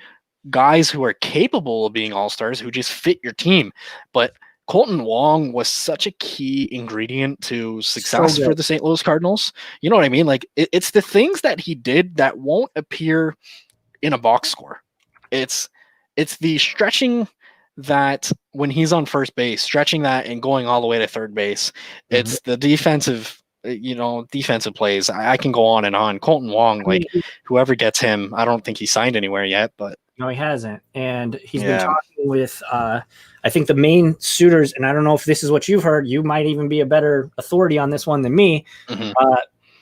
guys who are capable of being all-stars who just fit your team. But Colton Wong was such a key ingredient to success for the St. Louis Cardinals. You know what I mean? Like, it's the things that he did that won't appear in a box score. It's the stretching that when he's on first base, stretching that and going all the way to third base. It's the defensive plays. I can go on and on. Colton Wong, like, whoever gets him, I don't think he signed anywhere yet, but no, he hasn't. And he's been talking with, I think the main suitors, and I don't know if this is what you've heard, you might even be a better authority on this one than me.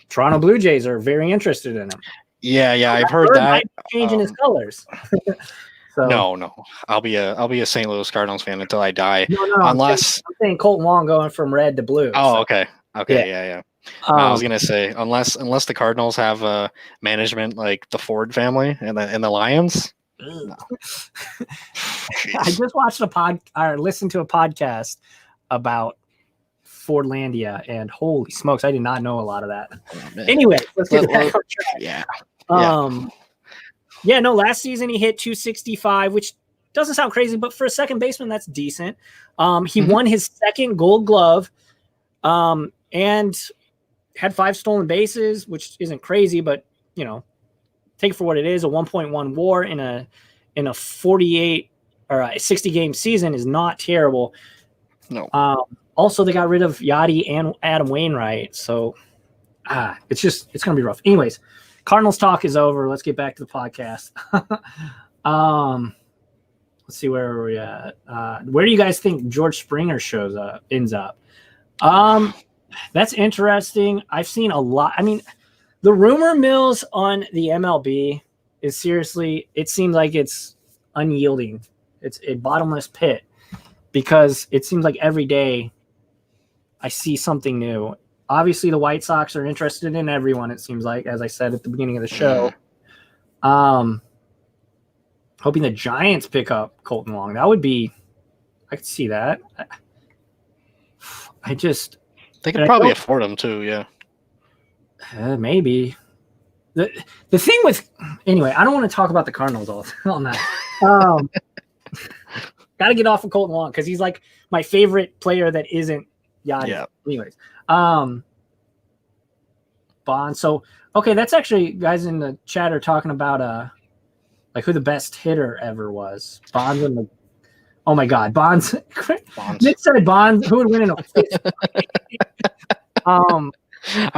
Toronto Blue Jays are very interested in him. Yeah, I've heard that. Changing his colors. So, no, I'll be a St. Louis Cardinals fan until I die. No, unless I'm saying Colton Wong going from red to blue. Oh, so. Okay, yeah. I was gonna say unless the Cardinals have management like the Ford family and the Lions. No. I just watched listened to a podcast about Fordlandia, and holy smokes, I did not know a lot of that. Oh, Anyway, let's get back on track. Yeah. No, last season he hit 265, which doesn't sound crazy, but for a second baseman, that's decent. He won his second Gold Glove, and had 5 stolen bases, which isn't crazy, but take it for what it is. A 1.1 WAR in a 48 or a 60 game season is not terrible. No. Also, they got rid of Yachty and Adam Wainwright, so it's gonna be rough. Anyways, Cardinals talk is over. Let's get back to the podcast. Let's see, where are we at? Where do you guys think George Springer ends up? That's interesting. I've seen a lot. I mean, the rumor mills on the MLB is seriously, it seems like it's unyielding. It's a bottomless pit, because it seems like every day I see something new. Obviously, the White Sox are interested in everyone, it seems like, as I said at the beginning of the show. Hoping the Giants pick up Colton Wong. That would be, I could see that. They could probably afford him too, yeah. Maybe. The thing with, anyway, I don't want to talk about the Cardinals all night. Got to get off of Colton Wong, because he's like my favorite player that isn't Yachty. Yeah. Anyways, Bonds. So, okay, that's actually, guys in the chat are talking about like who the best hitter ever was. Bonds and oh my God, Bonds. Nick said Bonds. Who would win in a fist fight? I'm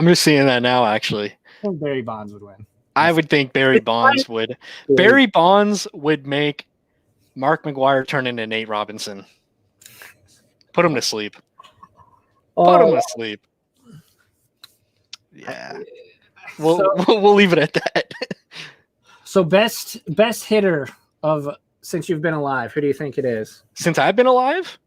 just seeing that now, actually. I think Barry Bonds would win. I would think Barry Bonds would. Barry Bonds would make Mark McGwire turn into Nate Robinson. Put him to sleep. Put him to sleep. Yeah. We'll leave it at that. So best hitter since you've been alive, who do you think it is? Since I've been alive?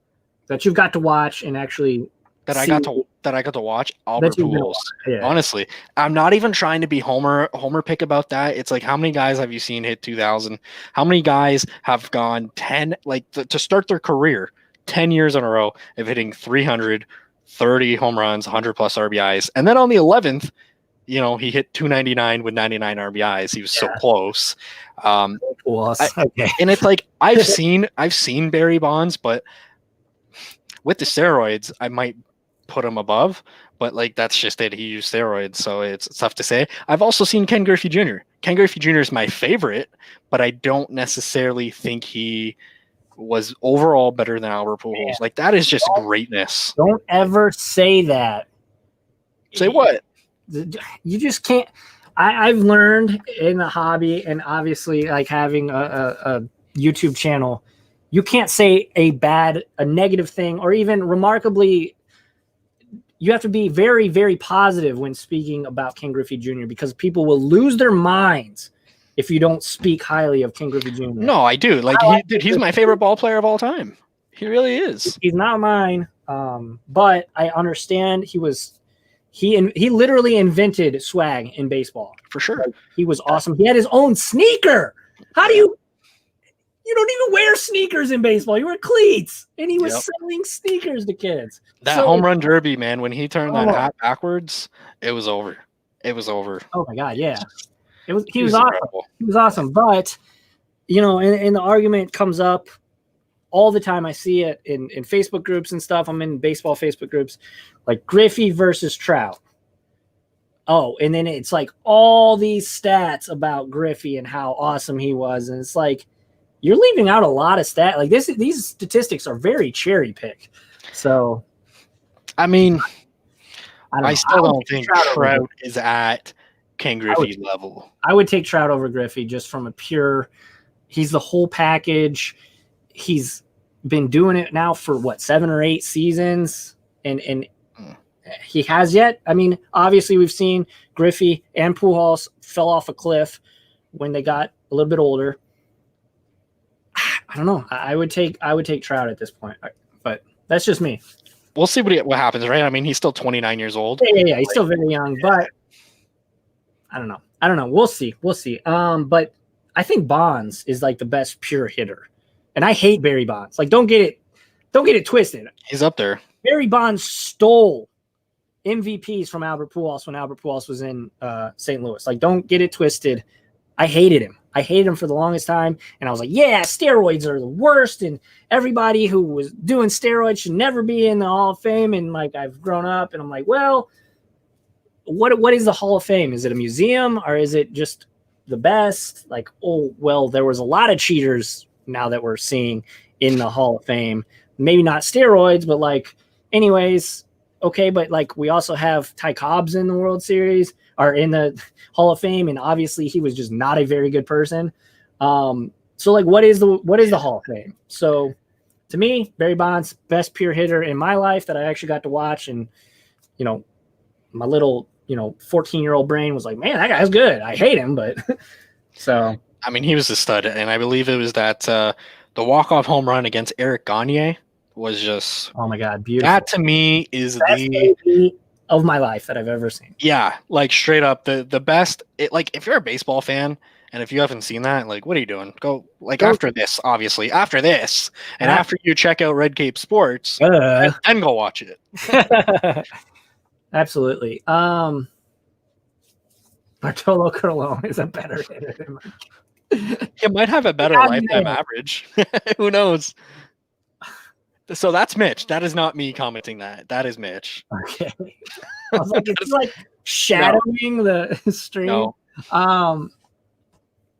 That you've got to watch and actually I got to watch Albert Pujols. Yeah. Honestly, I'm not even trying to be Homer pick about that. It's like, how many guys have you seen hit 2,000? How many guys have gone 10, like to start their career 10 years in a row of hitting 300, 30 home runs, 100 plus RBIs, and then on the 11th, he hit 299 with 99 RBIs. He was so close. And it's like, I've seen Barry Bonds, but with the steroids, I might put him above, but like, that's just it. He used steroids, so it's tough to say. I've also seen Ken Griffey Jr. Ken Griffey Jr. is my favorite, but I don't necessarily think he was overall better than Albert Pujols. Like, that is just greatness. Don't ever say that. Say what? You just can't. I've learned in the hobby, and obviously like having a YouTube channel, you can't say a negative thing, or even remarkably, you have to be very, very positive when speaking about Ken Griffey Jr., because people will lose their minds if you don't speak highly of Ken Griffey Jr. No, I do. Like, he's my favorite ball player of all time. He really is. He's not mine, but I understand he literally invented swag in baseball. For sure. Like, he was awesome. He had his own sneaker. How do you don't even wear sneakers in baseball. You wear cleats, and he was selling sneakers to kids. That home run derby, man, when he turned that hat backwards, it was over. It was over. Oh my God, yeah. He was awesome. Incredible. He was awesome. But, and the argument comes up all the time. I see it in Facebook groups and stuff. I'm in baseball Facebook groups, like Griffey versus Trout. Oh, and then it's like all these stats about Griffey and how awesome he was. And it's like, you're leaving out a lot of stats. Like these statistics are very cherry picked. So, I mean, I still don't think Trout is at Ken Griffey's level. I would take Trout over Griffey just from he's the whole package. He's been doing it now for 7 or 8 seasons, and he has yet. I mean, obviously we've seen Griffey and Pujols fell off a cliff when they got a little bit older. I don't know. I would take Trout at this point, but that's just me. We'll see what happens, right? I mean, he's still 29 years old. Yeah. He's still very young, but I don't know. We'll see. But I think Bonds is like the best pure hitter, and I hate Barry Bonds. Like, don't get don't get it twisted. He's up there. Barry Bonds stole MVPs from Albert Pujols when Albert Pujols was in St. Louis. Like, don't get it twisted. I hated him. I hated him for the longest time. And I was like, yeah, steroids are the worst. And everybody who was doing steroids should never be in the Hall of Fame. And like, I've grown up and I'm like, well, what is the Hall of Fame? Is it a museum or is it just the best? Like, oh, well, there was a lot of cheaters now that we're seeing in the Hall of Fame. Maybe not steroids, but like, anyways, okay. But like, we also have Ty Cobb's in the World Series or in the Hall of Fame, and obviously he was just not a very good person. So like, what is the Hall of Fame? So to me, Barry Bonds, best pure hitter in my life that I actually got to watch, and you know, my little 14-year-old brain was like, man, that guy's good. I hate him, but so I mean, he was a stud, and I believe it was that the walk-off home run against Eric Gagne was just, oh my god, beautiful. That to me is best the of my life that I've ever seen. Yeah, like straight up the best. Like, if you're a baseball fan and if you haven't seen that, like, what are you doing? Go after this, obviously after this, and after you check out Red Cape Sports, then go watch it. Absolutely. Bartolo Colon is a better hitter than Mark. He might have a better lifetime average. Who knows? So that's Mitch. That is not me commenting that. That is Mitch. Okay. I was like, it's like shadowing the stream. No.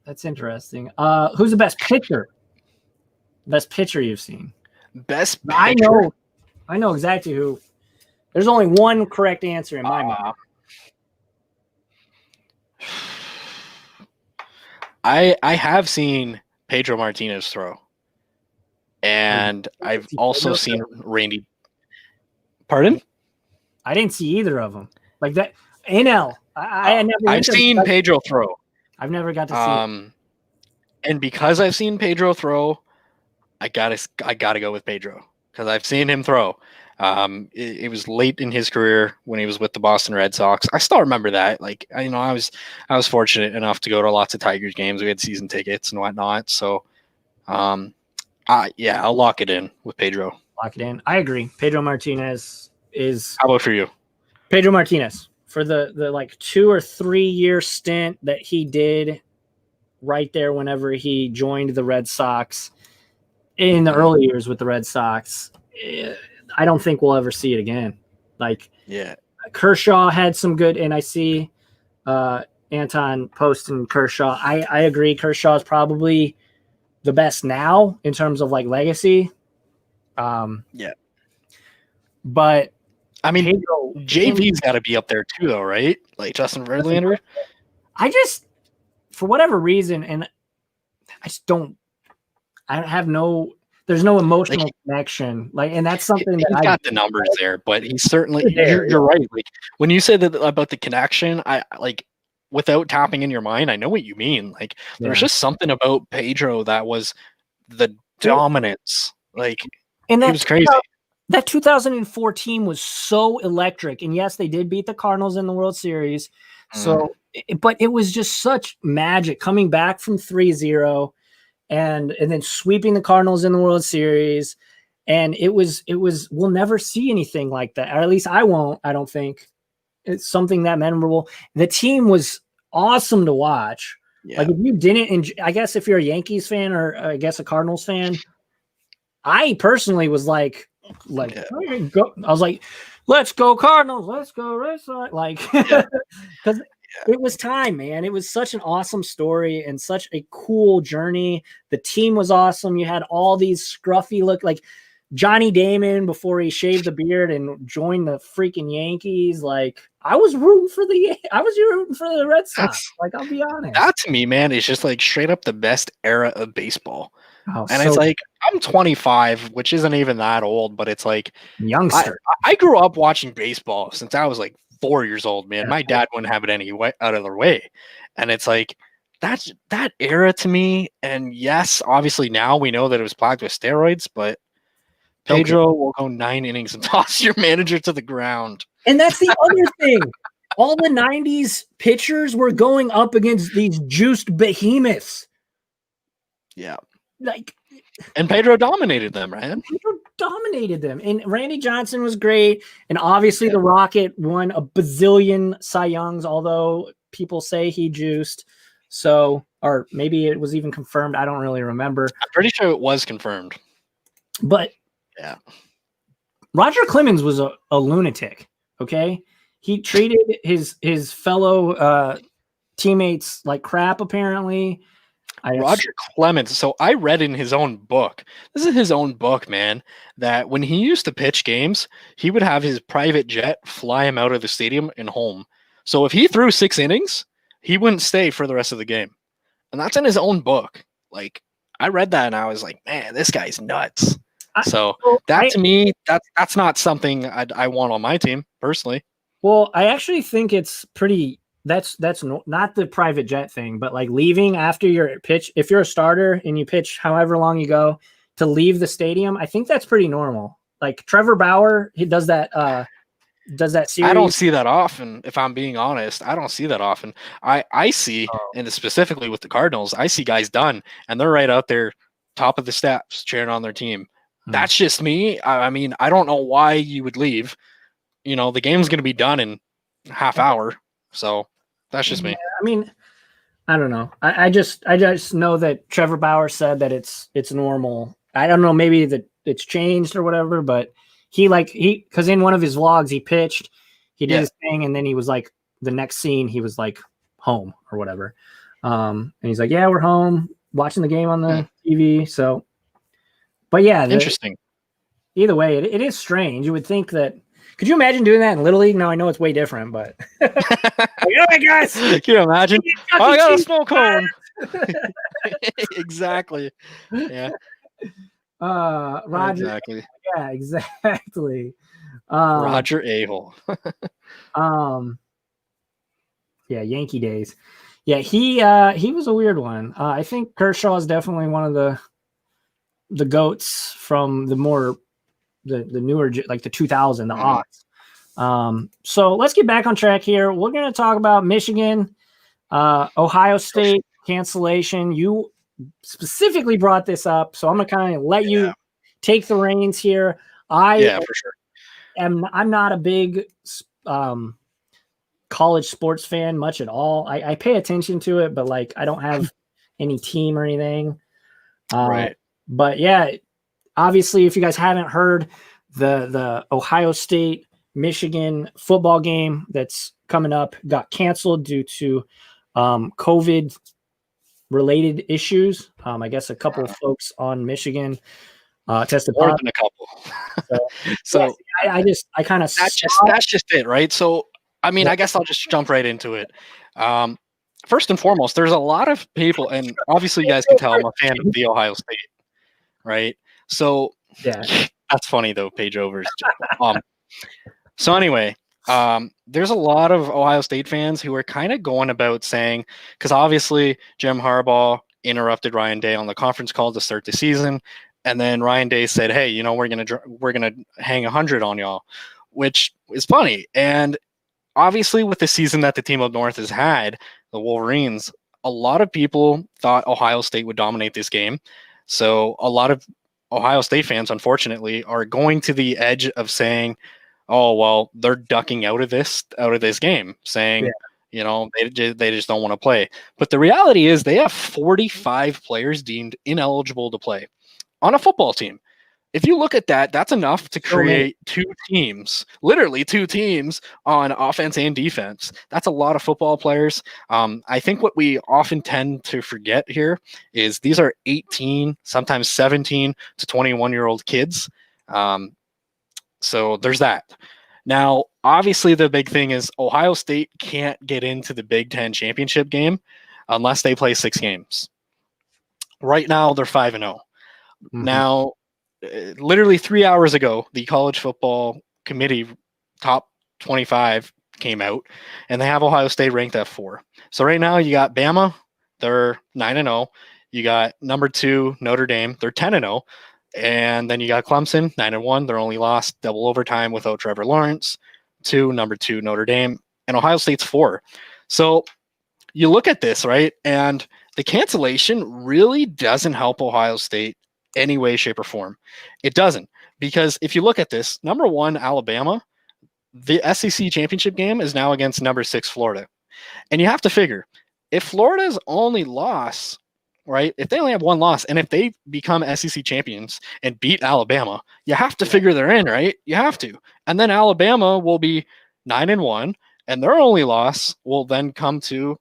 That's interesting. Who's the best pitcher? Best pitcher you've seen? Best pitcher? I know exactly who. There's only one correct answer in my mind. I have seen Pedro Martinez throw. And I've also seen Randy. Pardon? I didn't see either of them. Like that. NL. I've seen Pedro throw. I've never got to see it. And because I've seen Pedro throw, I gotta go with Pedro because I've seen him throw. It was late in his career when he was with the Boston Red Sox. I still remember that. Like, I was fortunate enough to go to lots of Tigers games. We had season tickets and whatnot. So, yeah, I'll lock it in with Pedro. Lock it in. I agree. Pedro Martinez is. How about for you? Pedro Martinez for the like 2 or 3 year stint that he did right there whenever he joined the Red Sox in the early years with the Red Sox. I don't think we'll ever see it again. Like, yeah, Kershaw had some good, and I see Anton posting Kershaw. I agree. Kershaw is probably the best now in terms of like legacy. Yeah. But I mean, Pedro, JV's got to be up there too, though, right? Like Justin Verlander. For whatever reason, and there's no emotional connection. Like, and that's something he's got the numbers there, but he's certainly, you're right. Like, when you say that about the connection, I like, without tapping in your mind, I know what you mean. Like, there's just something about Pedro that was the dominance. Like, and it was crazy. That 2014 was so electric. And yes, they did beat the Cardinals in the World Series. So, but it was just such magic coming back from 3-0 and then sweeping the Cardinals in the World Series. And it was, we'll never see anything like that. Or at least I won't, I don't think. It's something that memorable. The team was awesome to watch. Yeah. Like, if you didn't, I guess if you're a Yankees fan or I guess a Cardinals fan, I personally was like, go. I was like, let's go Cardinals, let's go Red Sox. Like, because it was time, man. It was such an awesome story and such a cool journey. The team was awesome. You had all these scruffy look like Johnny Damon before he shaved the beard and joined the freaking Yankees. Like, I was rooting for the Red Sox. Like, I'll be honest. That to me, man, is just like straight up the best era of baseball. Oh, and it's like, I'm 25, which isn't even that old, but it's like youngster. I grew up watching baseball since I was like 4 years old, man. My dad wouldn't have it any way out of their way. And it's like, that's that era to me. And yes, obviously now we know that it was plagued with steroids, but Pedro will go 9 innings and toss your manager to the ground. And that's the other thing. All the 90s pitchers were going up against these juiced behemoths. Yeah. Like, and Pedro dominated them, right? dominated them. And Randy Johnson was great. And obviously Yeah. the Rocket won a bazillion Cy Youngs, although people say he juiced. So, or maybe it was even confirmed. I don't really remember. I'm pretty sure it was confirmed. But yeah, Roger Clemens was a lunatic. Okay. He treated his fellow teammates like crap, apparently. Roger Clemens. So I read in his own book, this is his own book, man, that when he used to pitch games, he would have his private jet fly him out of the stadium and home. So if he threw 6 innings, he wouldn't stay for the rest of the game. And that's in his own book. Like, I read that and I was like, man, this guy's nuts. To me, that's not something I want on my team personally. Well, I actually think it's pretty. That's not the private jet thing, but like leaving after your pitch. If you're a starter and you pitch however long you go, to leave the stadium, I think that's pretty normal. Like Trevor Bauer, he does that. Does that series? I don't see that often. If I'm being honest, I don't see that often. I see, and specifically with the Cardinals, I see guys done and they're right out there, top of the steps, cheering on their team. That's just me. I mean, I don't know why you would leave. You know, the game's going to be done in a half hour. So that's just me. I mean, I don't know. I just know that Trevor Bauer said that it's normal. I don't know. Maybe that it's changed or whatever, but because in one of his vlogs, he pitched, he did his thing. And then he was like, the next scene, he was like home or whatever. And he's like, yeah, we're home watching the game on the TV. So, but yeah, interesting. Either way, it is strange. You would think that. Could you imagine doing that in Little League? No, I know it's way different, but all right, guys. Can you imagine? I got a snow cone. Exactly. Yeah. Roger. Exactly. Yeah, exactly. Roger A-hole. Yeah, Yankee days. Yeah, he was a weird one. I think Kershaw is definitely one of the goats from the more the newer, like the 2000, the aughts. So let's get back on track here. We're going to talk about Michigan, Ohio State cancellation. You specifically brought this up, so I'm going to kind of let you take the reins here. For sure. I'm not a big college sports fan much at all. I pay attention to it, but like I don't have any team or anything. Right. But yeah, obviously, if you guys haven't heard, the Ohio State Michigan football game that's coming up got canceled due to COVID related issues. I guess a couple of folks on Michigan tested more positive. than a couple. So I kind of that's just it, right? So I mean, I guess I'll just jump right into it. First and foremost, there's a lot of people, and obviously you guys can tell I'm a fan of the Ohio State, right? So yeah, that's funny though. Page overs. So anyway, there's a lot of Ohio State fans who are kind of going about saying, because obviously Jim Harbaugh interrupted Ryan Day on the conference call to start the season, and then Ryan Day said, "Hey, you know, we're gonna hang 100 on y'all," which is funny. And obviously, with the season that the team up north has had, the Wolverines, a lot of people thought Ohio State would dominate this game. So a lot of Ohio State fans, unfortunately, are going to the edge of saying, "Oh, well, they're ducking out of this game," saying, you know, they just don't want to play. But the reality is, they have 45 players deemed ineligible to play on a football team. If you look at that, that's enough to create literally two teams on offense and defense. That's a lot of football players. I think what we often tend to forget here is these are 18, sometimes 17 to 21-year-old kids. So there's that. Now, obviously, the big thing is Ohio State can't get into the Big Ten championship game unless they play 6 games. Right now, they're 5-0. Mm-hmm. Now, literally 3 hours ago, the college football committee top 25 came out, and they have Ohio State ranked at 4. So right now, you got Bama, they're 9-0. You got number 2 Notre Dame, they're 10-0. And then you got Clemson, 9-1. They're only lost double overtime without Trevor Lawrence, to number 2 Notre Dame, and Ohio State's 4. So you look at this, right? And the cancellation really doesn't help Ohio State any way, shape, or form. It doesn't, because if you look at this, number 1 Alabama, the SEC championship game is now against number 6 Florida. And you have to figure, if Florida's only loss, right, if they only have one loss, and if they become SEC champions and beat Alabama, you have to figure they're in, right? You have to. And then Alabama will be 9-1, and their only loss will then come to,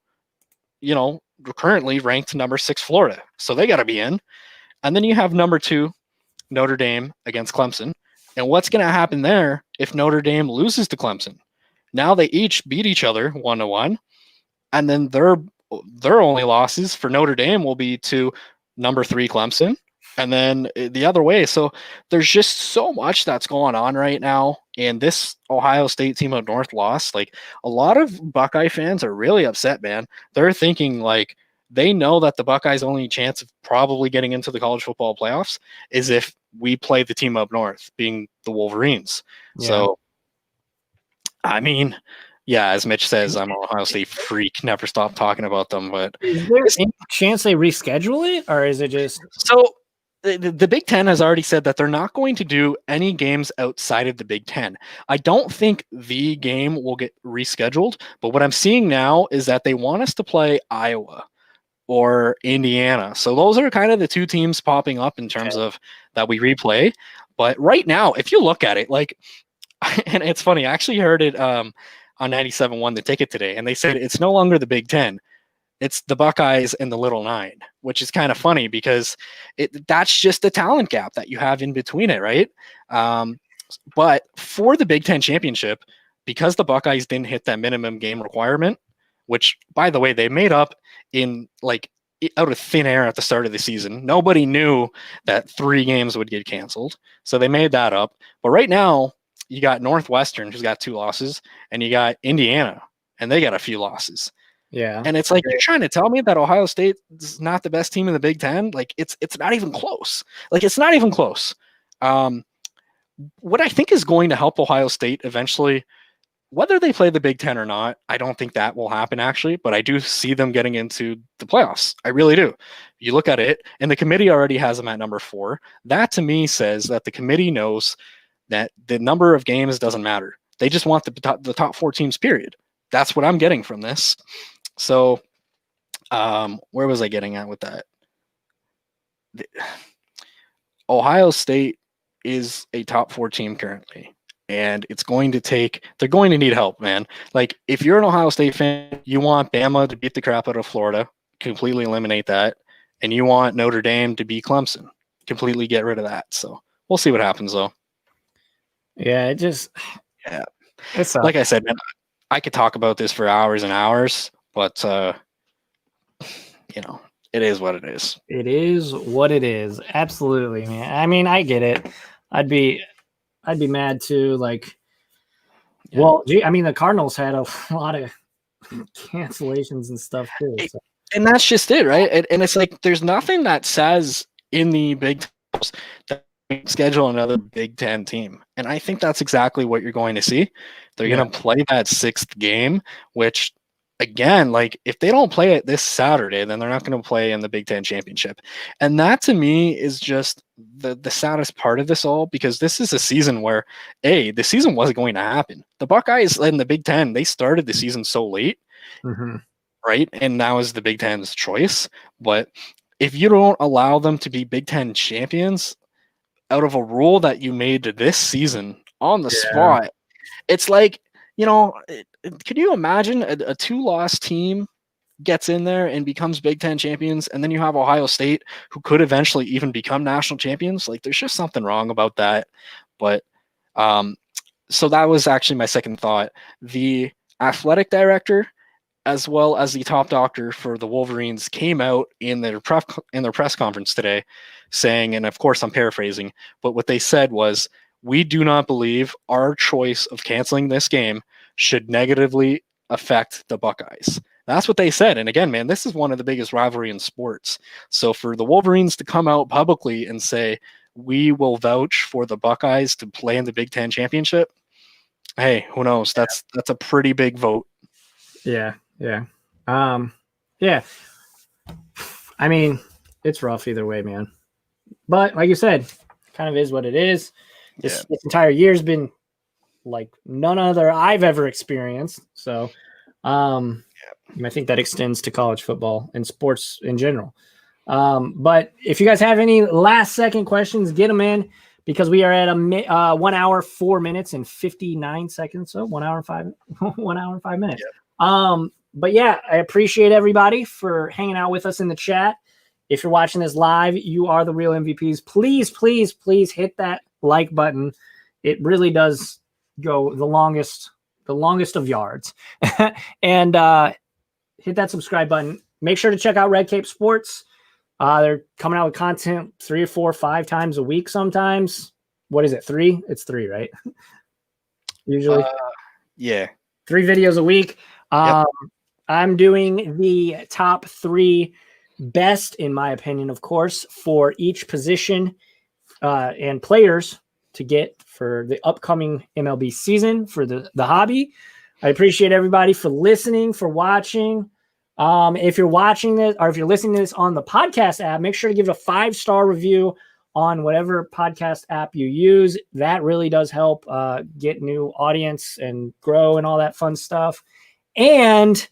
currently ranked number 6 Florida. So they got to be in. And then you have number 2 Notre Dame against Clemson. And what's going to happen there if Notre Dame loses to Clemson? Now they each beat each other 1-1, and then their only losses for Notre Dame will be to number 3 Clemson, and then the other way. So there's just so much that's going on right now. And this Ohio State team up north loss, like, a lot of Buckeye fans are really upset, man. They're thinking, like, they know that the Buckeyes' only chance of probably getting into the college football playoffs is if we play the team up north, being the Wolverines. Yeah. So, I mean, yeah, as Mitch says, I'm an Ohio State freak. Never stop talking about them. But is there any chance they reschedule it, or is it just so? The Big Ten has already said that they're not going to do any games outside of the Big Ten. I don't think the game will get rescheduled, but what I'm seeing now is that they want us to play Iowa or Indiana. So those are kind of the 2 teams popping up in terms of that we replay. But right now, if you look at it, like, and it's funny, I actually heard it on 97.1 The Ticket today, and they said it's no longer the Big Ten. It's the Buckeyes and the Little Nine, which is kind of funny because that's just the talent gap that you have in between it, right? But for the Big Ten championship, because the Buckeyes didn't hit that minimum game requirement, which, by the way, they made up in, like, out of thin air at the start of the season. Nobody knew that 3 games would get canceled, so they made that up. But right now, you got Northwestern, who's got 2 losses, and you got Indiana, and they got a few losses. Yeah. And it's like, you're trying to tell me that Ohio State is not the best team in the Big Ten? Like, it's not even close. Like, it's not even close. What I think is going to help Ohio State eventually, whether they play the Big Ten or not, I don't think that will happen, actually, but I do see them getting into the playoffs. I really do. You look at it, and the committee already has them at number 4. That, to me, says that the committee knows that the number of games doesn't matter. They just want the top 4 teams, period. That's what I'm getting from this. So, where was I getting at with that? Ohio State is a top 4 team currently, and they're going to need help, man. Like, if you're an Ohio State fan, you want Bama to beat the crap out of Florida, completely eliminate that, and you want Notre Dame to beat Clemson, completely get rid of that. So we'll see what happens, though. Yeah, it's like I said, man, I could talk about this for hours and hours, but it is what it is. It is what it is. Absolutely, man. I mean, I get it. I'd be mad too. Like, yeah. Well, I mean, the Cardinals had a lot of cancellations and stuff too. So. And that's just it, right? And it's like, there's nothing that says in the Big Ten that we schedule another Big Ten team. And I think that's exactly what you're going to see. They're going to play that 6th game, which, again, like, if they don't play it this Saturday, then they're not going to play in the Big Ten championship. And that, to me, is just the saddest part of this all, because this is a season where, the season wasn't going to happen. The Buckeyes in the Big Ten, they started the season so late, right? And that was the Big Ten's choice. But if you don't allow them to be Big Ten champions out of a rule that you made this season on the spot, it's like, could you imagine a 2-loss team gets in there and becomes Big Ten champions, and then you have Ohio State, who could eventually even become national champions? Like, there's just something wrong about that. But so that was actually my second thought. The athletic director, as well as the top doctor for the Wolverines, came out in their press conference today saying, and of course I'm paraphrasing, but what they said was, we do not believe our choice of canceling this game should negatively affect the Buckeyes. That's what they said. And again, man, this is one of the biggest rivalry in sports. So for the Wolverines to come out publicly and say, we will vouch for the Buckeyes to play in the Big Ten championship, hey, who knows? That's a pretty big vote. Yeah. I mean, it's rough either way, man. But like you said, kind of is what it is. This entire year's been like none other I've ever experienced. So I think that extends to college football and sports in general. But if you guys have any last second questions, get them in, because we are at a 1 hour, 4 minutes and 59 seconds. So 1 hour, 5 minutes. But yeah, I appreciate everybody for hanging out with us in the chat. If you're watching this live, you are the real MVPs. Please, please, please hit that like button. It really does go the longest of yards. And hit that subscribe button. Make sure to check out Red Cape Sports. They're coming out with content 3 or 4 or 5 times a week sometimes. What is it, 3? It's 3, right? Usually. 3 videos a week. I'm doing the top 3 best, in my opinion, of course, for each position and players to get for the upcoming MLB season for the hobby. I appreciate everybody for listening, for watching. If you're watching this, or if you're listening to this on the podcast app, make sure to give it a 5-star review on whatever podcast app you use. That really does help get new audience and grow and all that fun stuff. And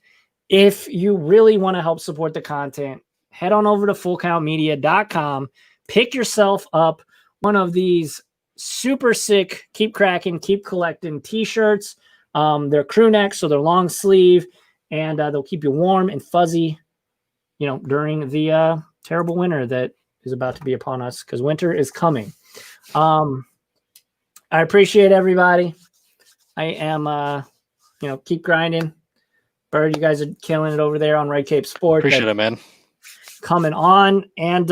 if you really want to help support the content, head on over to fullcountmedia.com. Pick yourself up one of these super sick Keep Cracking, Keep Collecting t-shirts. They're crew neck, so they're long sleeve, and they'll keep you warm and fuzzy, during the terrible winter that is about to be upon us, because winter is coming. I appreciate everybody. I am, keep grinding. Bird, you guys are killing it over there on Red Cape Sports. Appreciate it, man. Coming on. And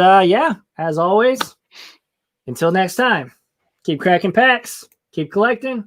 as always, until next time, keep cracking packs, keep collecting,